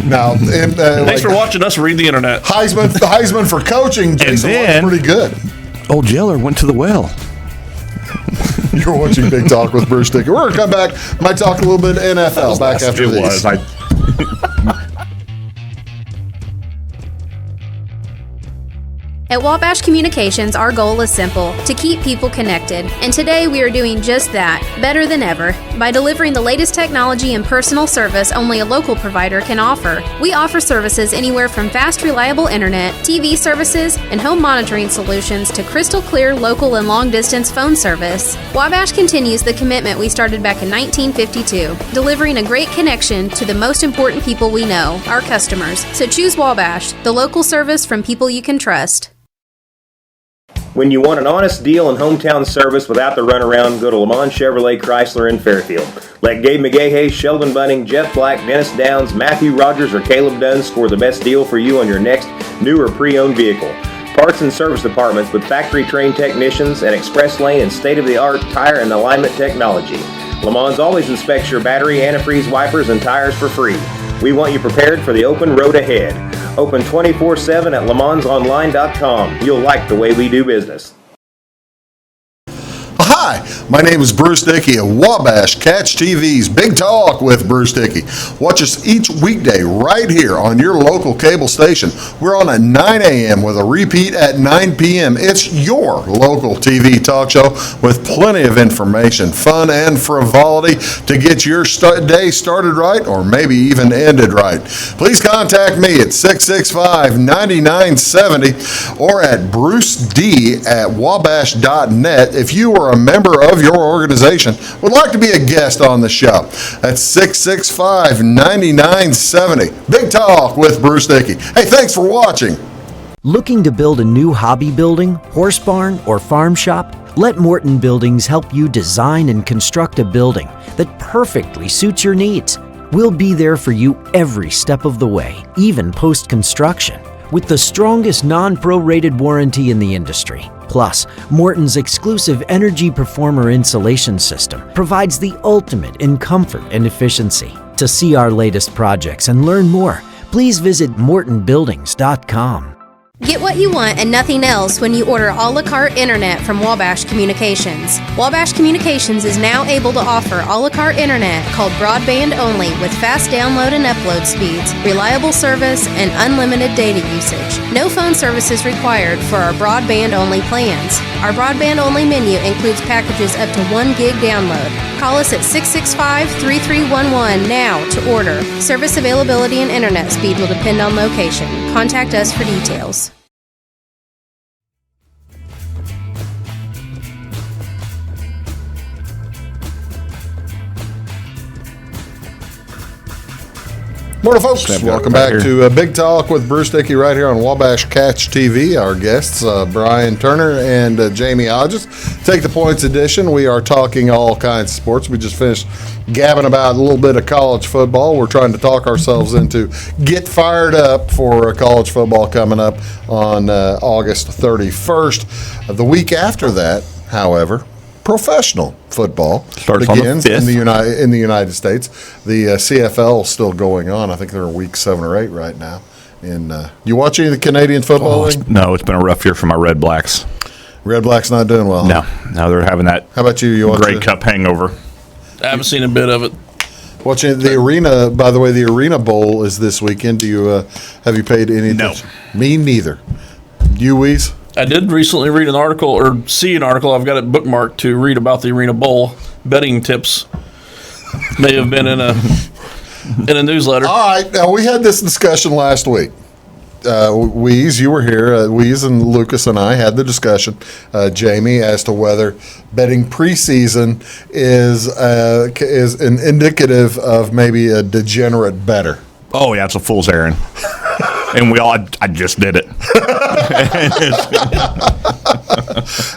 Now, Thanks for watching us read the internet. Heisman for coaching. Jason then- White's pretty good. Old Jeller went to the well. You're watching Big Talk with Bruce Dickey. We're going to come back. Might talk a little bit NFL back after It these. was. At Wabash Communications, our goal is simple: to keep people connected. And today we are doing just that, better than ever, by delivering the latest technology and personal service only a local provider can offer. We offer services anywhere from fast, reliable internet, TV services, and home monitoring solutions to crystal clear local and long-distance phone service. Wabash continues the commitment we started back in 1952, delivering a great connection to the most important people we know, our customers. So choose Wabash, the local service from people you can trust. When you want an honest deal and hometown service without the runaround, go to Lamont Chevrolet Chrysler in Fairfield. Let Gabe McGahey, Sheldon Bunning, Jeff Black, Dennis Downs, Matthew Rogers, or Caleb Dunn score the best deal for you on your next new or pre-owned vehicle. Parts and service departments with factory-trained technicians and express lane and state-of-the-art tire and alignment technology. Lamont always inspects your battery, antifreeze, wipers, and tires for free. We want you prepared for the open road ahead. Open 24/7 at LeMansOnline.com. You'll like the way we do business. Aha! Hi, my name is Bruce Dickey of Wabash Catch TV's Big Talk with Bruce Dickey. Watch us each weekday right here on your local cable station. We're on at 9 a.m. with a repeat at 9 p.m. It's your local TV talk show with plenty of information, fun, and frivolity to get your day started right or maybe even ended right. Please contact me at 665-9970 or at bruced@wabash.net if you are a member of your organization would like to be a guest on the show. That's 665-9970. Big Talk with Bruce Dickey. Hey, thanks for watching. Looking to build a new hobby building, horse barn, or farm shop? Let Morton Buildings help you design and construct a building that perfectly suits your needs. We'll be there for you every step of the way, even post-construction, with the strongest non-prorated warranty in the industry. Plus, Morton's exclusive Energy Performer insulation system provides the ultimate in comfort and efficiency. To see our latest projects and learn more, please visit mortonbuildings.com. Get what you want and nothing else when you order a la carte internet from Wabash Communications. Wabash Communications is now able to offer a la carte internet called broadband only with fast download and upload speeds, reliable service, and unlimited data usage. No phone services required for our broadband only plans. Our broadband only menu includes packages up to 1 gig download. Call us at 665-3311 now to order. Service availability and internet speed will depend on location. Contact us for details. Morning, folks. Welcome back to Big Talk with Bruce Dickey right here on Wabash Catch TV. Our guests, Brian Turner and Jamie Hodges. Take the Points edition. We are talking all kinds of sports. We just finished gabbing about a little bit of college football. We're trying to talk ourselves into get fired up for college football coming up on August 31st. The week after that, however, professional football Starts begins on the 5th. in the United States. The CFL is still going on. I think they're in week 7 or 8 right now. And you watch any of the Canadian football league? No, it's been a rough year for my Red Blacks. Red Blacks not doing well. No, they're having that How about you? You watch Grey Cup hangover. I haven't seen a bit of it. Watching the arena. By the way, the Arena Bowl is this weekend. Do you have you paid any attention? Me neither. You, Weez? I did recently read an article, or see an article, I've got it bookmarked to read about the Arena Bowl. Betting tips may have been in a newsletter. All right. Now, we had this discussion last week. Weez, you were here. Weez and Lucas and I had the discussion, Jamie, as to whether betting preseason is an indicative of maybe a degenerate bettor. Oh, yeah, it's a fool's errand. And I just did it.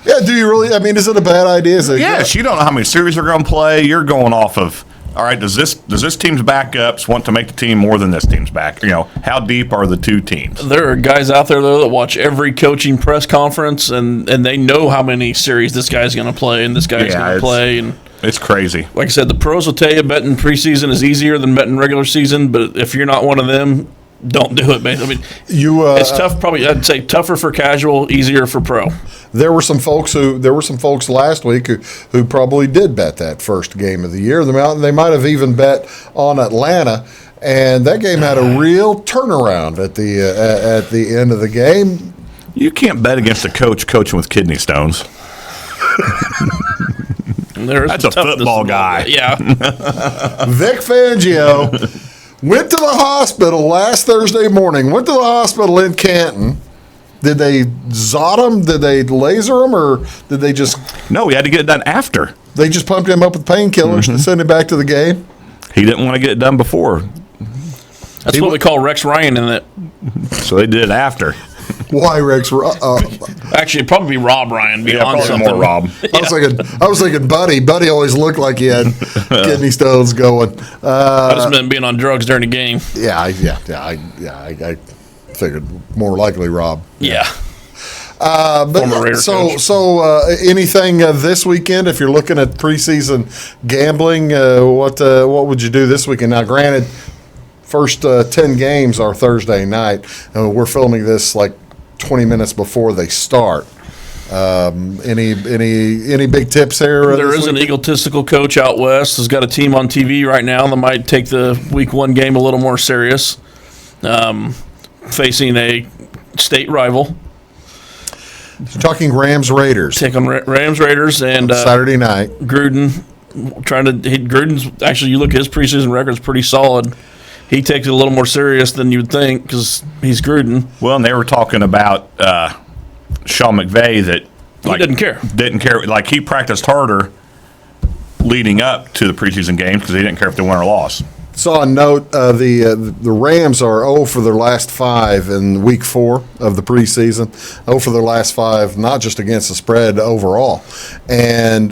Yeah, do you really? I mean, is it a bad idea? Yes, you don't know how many series they're going to play. You're going off of, all right, does this team's backups want to make the team more than this team's back? You know, how deep are the two teams? There are guys out there, though, that watch every coaching press conference, and they know how many series this guy's going to play and this guy's going to play. And it's crazy. like I said, the pros will tell you betting preseason is easier than betting regular season, but if you're not one of them, don't do it, man. I mean, it's tough. Probably, I'd say tougher for casual, easier for pro. There were some folks last week who probably did bet that first game of the year. They might have even bet on Atlanta, and that game had a real turnaround at the end of the game. You can't bet against a coach coaching with kidney stones. That's a football guy. Yeah. Vic Fangio went to the hospital last Thursday morning. Went to the hospital in Canton. Did they zot him? Did they laser him? Or did they just... No, we had to get it done after. They just pumped him up with painkillers to send him back to the game? He didn't want to get it done before. That's what we call Rex Ryan in it. So they did it after. Why, Rex? Actually, it'd probably be Rob Ryan. Probably something. more Rob. I was thinking Buddy. Buddy always looked like he had kidney stones going. I just meant being on drugs during the game. I figured more likely Rob. Yeah. But Raider coach. so anything this weekend? If you're looking at preseason gambling, what would you do this weekend? Now, granted, first 10 games are Thursday night, and we're filming this like 20 minutes before they start. Any big tips here? There is an egotistical coach out west who's got a team on TV right now that might take the week 1 game a little more serious, facing a state rival. Talking Rams Raiders. Take on Rams Raiders and Saturday night. Gruden Gruden's actually, you look at his preseason record's pretty solid. He takes it a little more serious than you'd think because he's Gruden. Well, and they were talking about Sean McVay that He didn't care. Didn't care. Like, he practiced harder leading up to the preseason games because he didn't care if they won or lost. Saw a note, the Rams are 0 for their last 5 in week 4 of the preseason. 0 for their last 5, not just against the spread, overall. And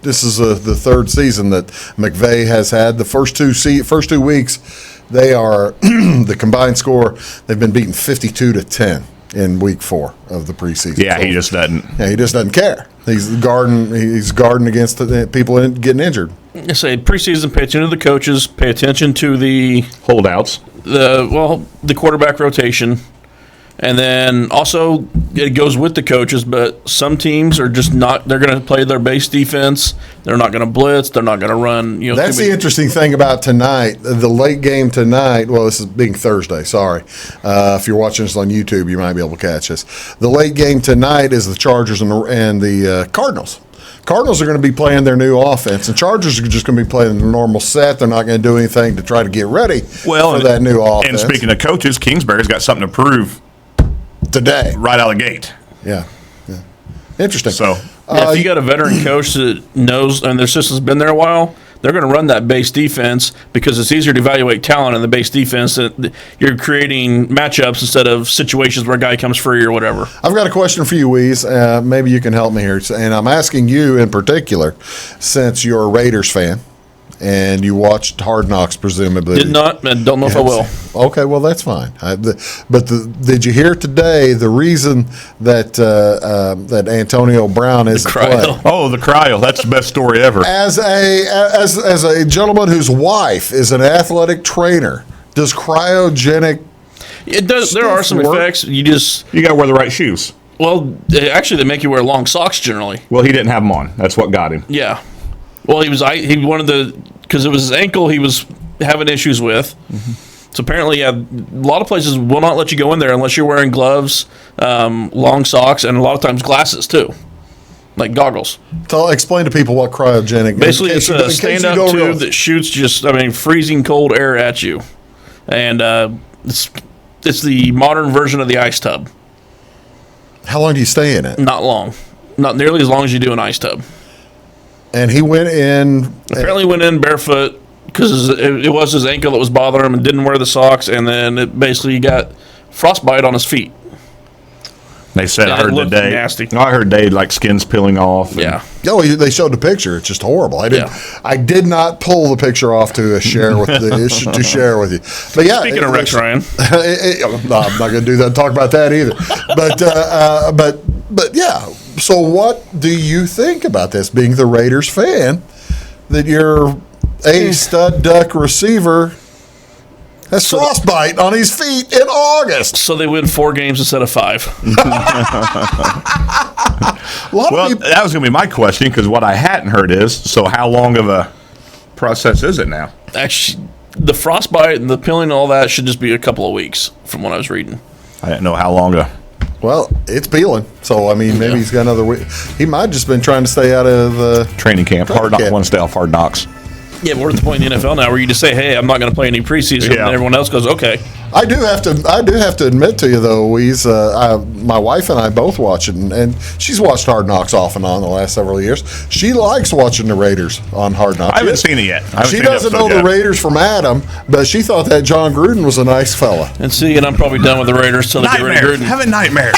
this is the third season that McVay has had. The first two weeks, they are the combined score. They've been beaten 52-10 in week 4 of the preseason. Yeah, he just doesn't. Yeah, he just doesn't care. He's guarding against the people getting injured. I say preseason, pay attention to the coaches, pay attention to the Holdouts. the quarterback rotation. And then also it goes with the coaches, but some teams are just not. They're going to play their base defense. They're not going to blitz. They're not going to run. That's the interesting thing about tonight, the late game tonight. Well, this is being Thursday. Sorry, if you're watching this on YouTube, you might be able to catch this. The late game tonight is the Chargers and the Cardinals. Cardinals are going to be playing their new offense, and Chargers are just going to be playing their normal set. They're not going to do anything to try to get ready for that new offense. And speaking of coaches, Kingsbury's got something to prove today, right out of the gate. Yeah. Interesting. So, if you got a veteran coach that knows and their system's been there a while, they're going to run that base defense because it's easier to evaluate talent in the base defense. That you're creating matchups instead of situations where a guy comes free or whatever. I've got a question for you, Weeze. Maybe you can help me here. And I'm asking you in particular, since you're a Raiders fan and you watched Hard Knocks, presumably. Did not, and don't know if I will. Okay, well, that's fine. Did you hear today the reason that Antonio Brown is cryo? Oh, the cryo. That's the best story ever. As a gentleman whose wife is an athletic trainer, does cryogenic It does. There are some work? effects. You got to wear the right shoes. Well, actually, they make you wear long socks generally. Well, he didn't have them on. That's what got him. Yeah. Well, he wanted because it was his ankle he was having issues with. Mm-hmm. So apparently, a lot of places will not let you go in there unless you're wearing gloves, long socks, and a lot of times glasses too, like goggles. So explain to people what cryogenic. Basically, it's a stand-up tube that shoots freezing cold air at you, and it's the modern version of the ice tub. How long do you stay in it? Not long, not nearly as long as you do an ice tub. And he went in. Apparently, went in barefoot because it was his ankle that was bothering him, and didn't wear the socks, and then it basically got frostbite on his feet. They said, I heard today. Nasty. I heard today, like skin's peeling off. Yeah. Oh, they showed the picture. It's just horrible. I did not pull the picture off to share with you. But yeah. Speaking of Rex Ryan, no, I'm not going to do that. Talk about that either. But yeah. So what do you think about this? Being the Raiders fan, that your stud duck receiver has frostbite on his feet in August. So they win 4 games instead of 5. That was going to be my question, because what I hadn't heard is, so how long of a process is it now? Actually, the frostbite and the peeling and all that should just be a couple of weeks from what I was reading. I didn't know how long Well, it's peeling. So, I mean, maybe he's got another week. He might have just been trying to stay out of training camp. Want to stay off Hard Knocks. Yeah, we're at the point in the NFL now where you just say, "Hey, I'm not going to play any preseason," and everyone else goes, "Okay." I do have to admit to you though, Weeze, my wife and I both watch it, and she's watched Hard Knocks off and on the last several years. She likes watching the Raiders on Hard Knocks. I haven't seen it yet. She doesn't know the Raiders from Adam, but she thought that John Gruden was a nice fella. And I'm probably done with the Raiders till they get rid of Gruden. Have a nightmare.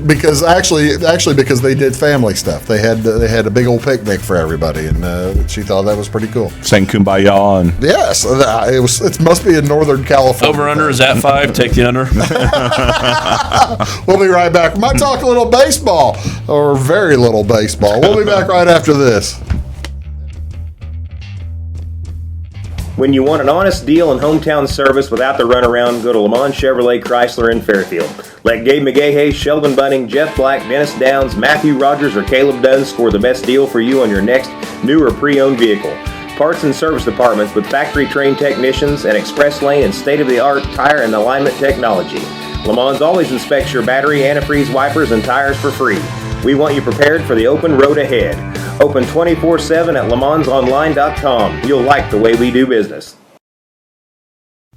Because actually, because they did family stuff. They had a big old picnic for everybody, and she thought that was pretty cool. Sang Kumbaya and yes, it must be in Northern California. Over under is at 5. Take the under. We'll be right back. We might talk a little baseball, or very little baseball. We'll be back right after this. When you want an honest deal and hometown service without the runaround, go to Lamont Chevrolet Chrysler in Fairfield. Let Gabe McGahey, Sheldon Bunning, Jeff Black, Dennis Downs, Matthew Rogers, or Caleb Dunn score the best deal for you on your next new or pre-owned vehicle. Parts and service departments with factory-trained technicians and express lane and state-of-the-art tire and alignment technology. Lamont always inspects your battery, antifreeze, wipers, and tires for free. We want you prepared for the open road ahead. Open 24/7 at LeMansOnline.com. You'll like the way we do business.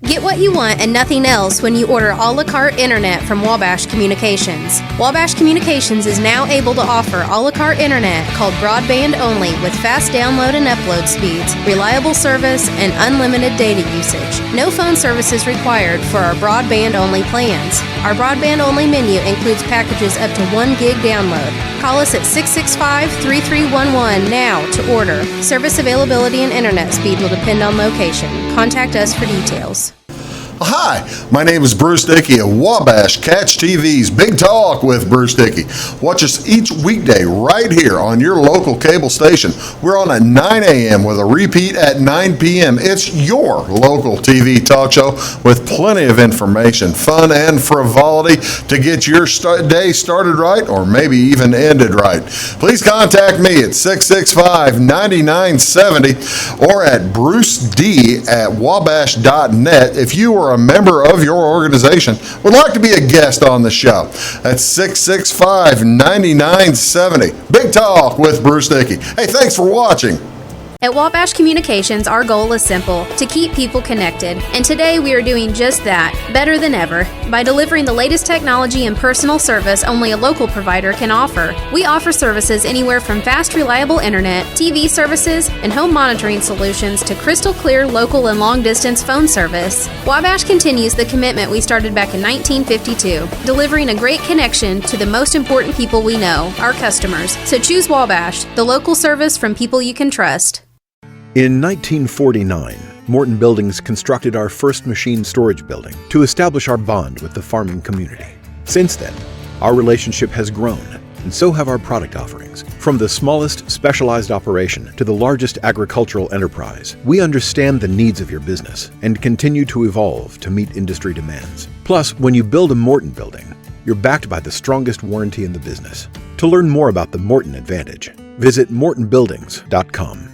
Get what you want and nothing else when you order a la carte internet from Wabash Communications. Wabash Communications is now able to offer a la carte internet called broadband only with fast download and upload speeds, reliable service, and unlimited data usage. No phone service is required for our broadband only plans. Our broadband only menu includes packages up to 1 gig download. Call us at 665-3311 now to order. Service availability and internet speed will depend on location. Contact us for details. Hi, my name is Bruce Dickey of Wabash Catch TV's Big Talk with Bruce Dickey. Watch us each weekday right here on your local cable station. We're on at 9 a.m. with a repeat at 9 p.m. It's your local TV talk show with plenty of information, fun, and frivolity to get your day started right or maybe even ended right. Please contact me at 665-9970 or at bruced@wabash.net if you are a member of your organization would like to be a guest on the show. That's 665-9970. Big Talk with Bruce Dickey. Hey, thanks for watching. At Wabash Communications, our goal is simple, to keep people connected. And today we are doing just that, better than ever, by delivering the latest technology and personal service only a local provider can offer. We offer services anywhere from fast, reliable internet, TV services, and home monitoring solutions to crystal clear local and long-distance phone service. Wabash continues the commitment we started back in 1952, delivering a great connection to the most important people we know, our customers. So choose Wabash, the local service from people you can trust. In 1949, Morton Buildings constructed our first machine storage building to establish our bond with the farming community. Since then, our relationship has grown, and so have our product offerings. From the smallest specialized operation to the largest agricultural enterprise, we understand the needs of your business and continue to evolve to meet industry demands. Plus, when you build a Morton building, you're backed by the strongest warranty in the business. To learn more about the Morton Advantage, visit mortonbuildings.com.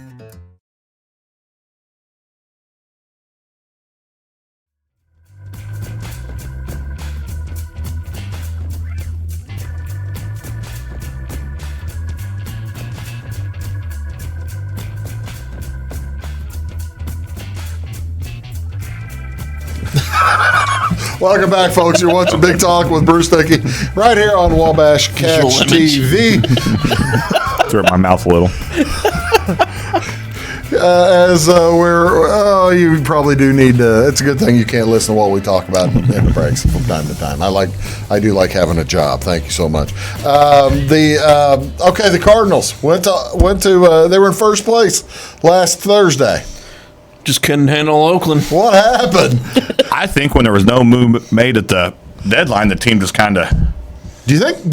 Welcome back, folks. You're watching Big Talk with Bruce Dickey right here on Wabash Catch TV. Threw up my mouth a little. You probably do need to. It's a good thing you can't listen to what we talk about in the breaks from time to time. I do like having a job. Thank you so much. The Cardinals went to. They were in first place last Thursday. Just couldn't handle Oakland. What happened? I think when there was no move made at the deadline, the team just kind of. Do you think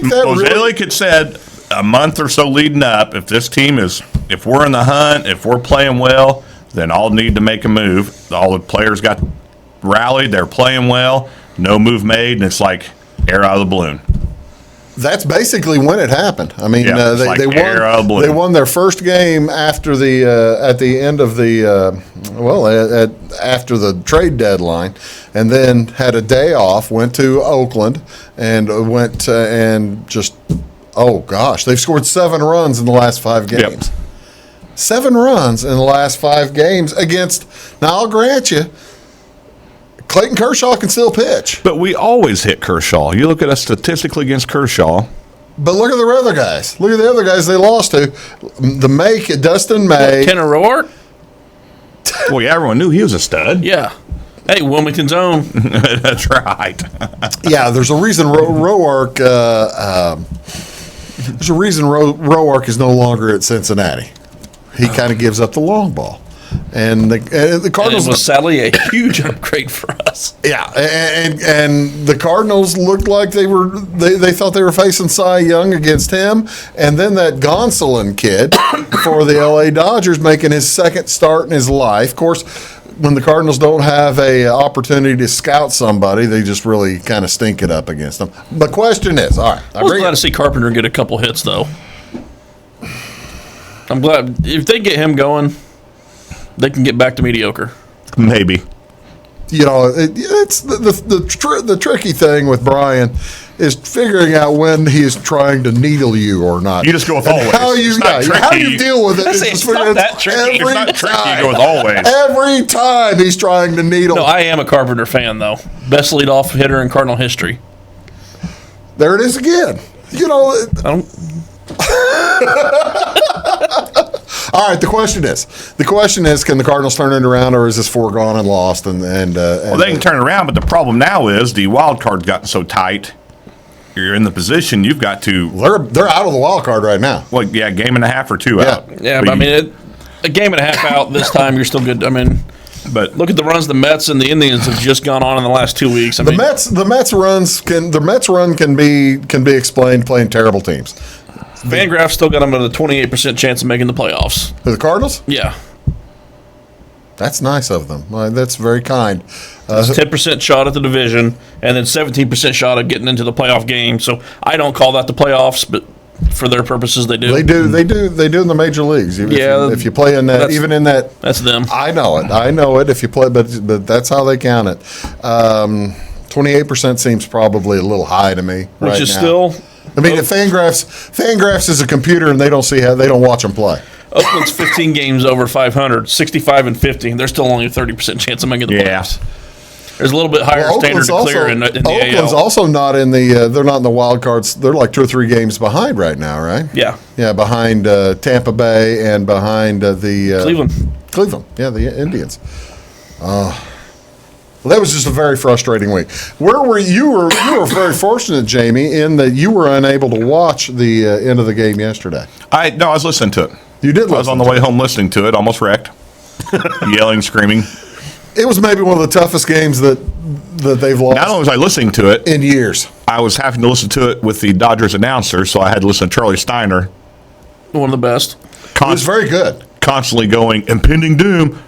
that really? Like it said a month or so leading up, if we're in the hunt, if we're playing well, then I'll need to make a move. All the players got rallied. They're playing well. No move made, and it's like air out of the balloon. That's basically when it happened. I mean, they won. They won their first game after at the end of after the trade deadline, and then had a day off. Went to Oakland and they've scored 7 runs in the last 5 games. Yep. 7 runs in the last 5 games against. Now I'll grant you, Clayton Kershaw can still pitch. But we always hit Kershaw. You look at us statistically against Kershaw. But look at the other guys. Look at the other guys they lost to. Dustin May. Tanner Roark? Well, yeah, everyone knew he was a stud. Yeah. Hey, Wilmington's own. That's right. Yeah, there's a reason Roark. Roark is no longer at Cincinnati. He kind of gives up the long ball. And the And Cardinals it was sadly a huge upgrade for us. Yeah, and the Cardinals looked like they thought they were facing Cy Young against him, and then that Gonsolin kid for the LA Dodgers making his second start in his life. Of course, when the Cardinals don't have a opportunity to scout somebody, they just really kind of stink it up against them. The question is, all right, I was glad to see Carpenter get a couple hits, though. I'm glad if they get him going, they can get back to mediocre. Maybe. You know, it's the tricky thing with Brian is figuring out when he's trying to needle you or not. You just go with And always. How you It's not how tricky. you deal with it is It's just not figuring that tricky. every It's not tricky. time. You go with always. Every time he's trying to needle. No, I am a Carpenter fan, though. Best leadoff hitter in Cardinal history. There it is again. You know. I don't. All right. The question is, can the Cardinals turn it around, or is this foregone and lost? And Well, they can turn it around, but the problem now is the wild card's gotten so tight. You're in the position you've got to. they're out of the wild card right now. Well, yeah, game and a half or two out. Yeah, but I mean, a game and a half out this time, you're still good. I mean, but look at the runs the Mets and the Indians have just gone on in the last 2 weeks. The Mets run can be explained playing terrible teams. Fangraphs still got them at a 28% chance of making the playoffs. For the Cardinals, Yeah. that's nice of them. That's very kind. It's 10% shot at the division and then 17% shot at getting into the playoff game. So I don't call that the playoffs, but for their purposes, they do. They do in the major leagues. If you play in that, that's- even in that, That's them. I know it. If you play, but that's how they count it. 28% seems probably a little high to me. Which right is now. still. I mean, Fangraphs is a computer, and they don't watch them play. Oakland's 15 games over 500, 65 and 50. They're still only a 30% chance of making the Yeah. playoffs. There's a little bit higher standard to clear in the Oakland's AL. also not in the. They're not in the wild cards. They're like 2 or 3 games behind right now, right? Yeah. Yeah, behind Tampa Bay and behind the Cleveland. Cleveland, yeah, the Indians. Well, that was just a very frustrating week. Where were you? You were very fortunate, Jamie, in that you were unable to watch the end of the game yesterday. I was listening to it. You did. I was on the way home listening to it, almost wrecked, yelling, screaming. It was maybe one of the toughest games that they've lost. Not only was I listening to it, in years. I was having to listen to it with the Dodgers announcer, so I had to listen to Charlie Steiner. One of the best. It was very good. Constantly going, impending doom.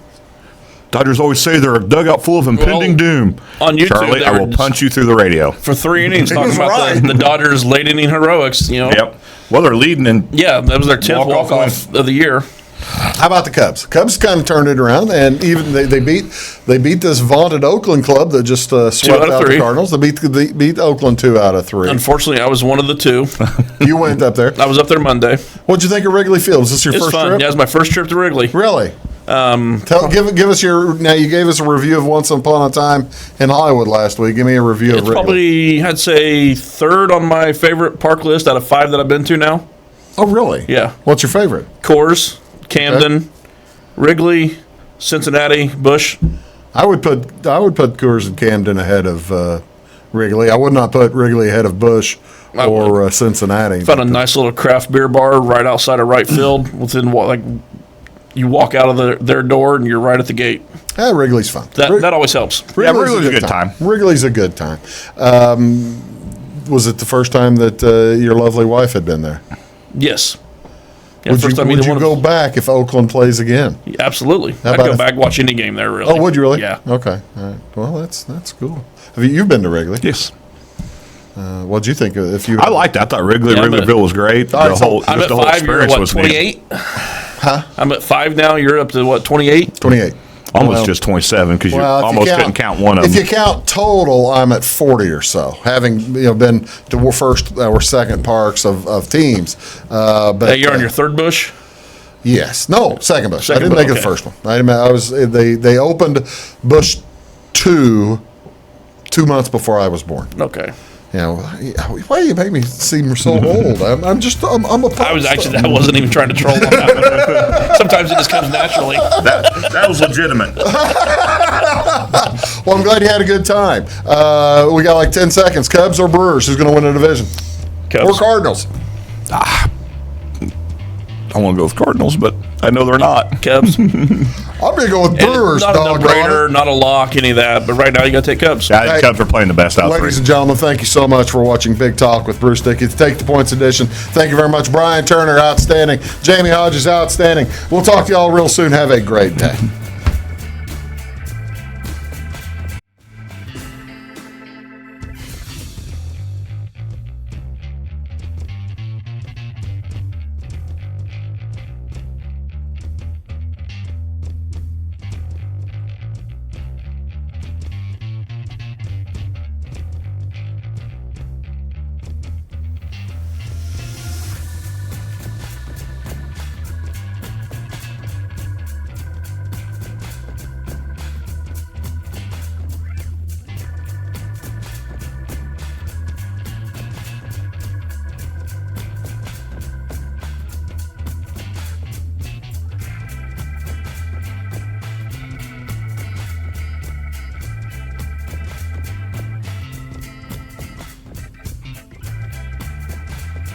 Dodgers always say they're a dugout full of impending doom. On YouTube, Charlie, they I were will punch you through the radio. For 3 innings, talking was about right. the Dodgers' late inning heroics. You know. Yep. Well, they're leading in. Yeah, that was their 10th Walk-off walk-off of the year. How about the Cubs? Cubs kind of turned it around, and even they beat this vaunted Oakland club that just swept out of out the 3. Cardinals. They beat Oakland 2 out of 3. Unfortunately, I was one of the 2. You went up there. I was up there Monday. What'd you think of Wrigley Field? Was this your It's first fun. trip? Yeah, it was my first trip to Wrigley. Really? Give us your. Now you gave us a review of Once Upon a Time in Hollywood last week. Give me a review It's of Wrigley. probably, I'd say, 3rd on my favorite park list out of 5 that I've been to now. Oh, really? Yeah. What's your favorite? Coors, Camden, Wrigley, Cincinnati, Busch. I would put Coors and Camden ahead of Wrigley. I would not put Wrigley ahead of Busch I or Cincinnati. Found a nice little craft beer bar right outside of right field. You walk out of their door and you're right at the gate. Wrigley's fun. That always helps. Wrigley's a good time. Wrigley's a good time. Was it the first time that your lovely wife had been there? Yes. Yeah, Would first time you either one go of- back if Oakland plays again? Absolutely. I'd about go if- back watch any game there. Really? Oh, would you really? Yeah. Okay. All right. Well, that's cool. You've been to Wrigley? Yes. What'd you think? If you, I liked it. I thought Wrigleyville was great. All right, The so whole, I'm just at the whole 5. You're at experience what? was neat. 28. Huh? I'm at 5 now. You're up to what? 28. 28. Almost Well, just 27 because you Well, if almost couldn't count one of If them. you count total, I'm at 40 or so, having been to first or second parks of teams. But Hey, you're on your 3rd Busch. Yes. No, second Busch. I Second didn't make Busch, it the okay. first one. I was they opened Busch 2 months before I was born. Okay. Why do you make me seem so old? I'm a pop I was star. actually, I wasn't even trying to troll on that one. Sometimes it just comes naturally. That was legitimate. Well, I'm glad you had a good time. We got like 10 seconds. Cubs or Brewers? Who's going to win the division? Cubs. Or Cardinals? I want to go with Cardinals, but I know they're not. Cubs. I'm going to go with Brewers, Not a doggone no-brainer, it. not a lock, any of that. But right now, you got to take Cubs. I think Hey, Cubs are playing the best out of Ladies three. and gentlemen, thank you so much for watching Big Talk with Bruce Dickey. The Take the Points edition. Thank you very much. Brian Turner, outstanding. Jamie Hodges, outstanding. We'll talk to y'all real soon. Have a great day.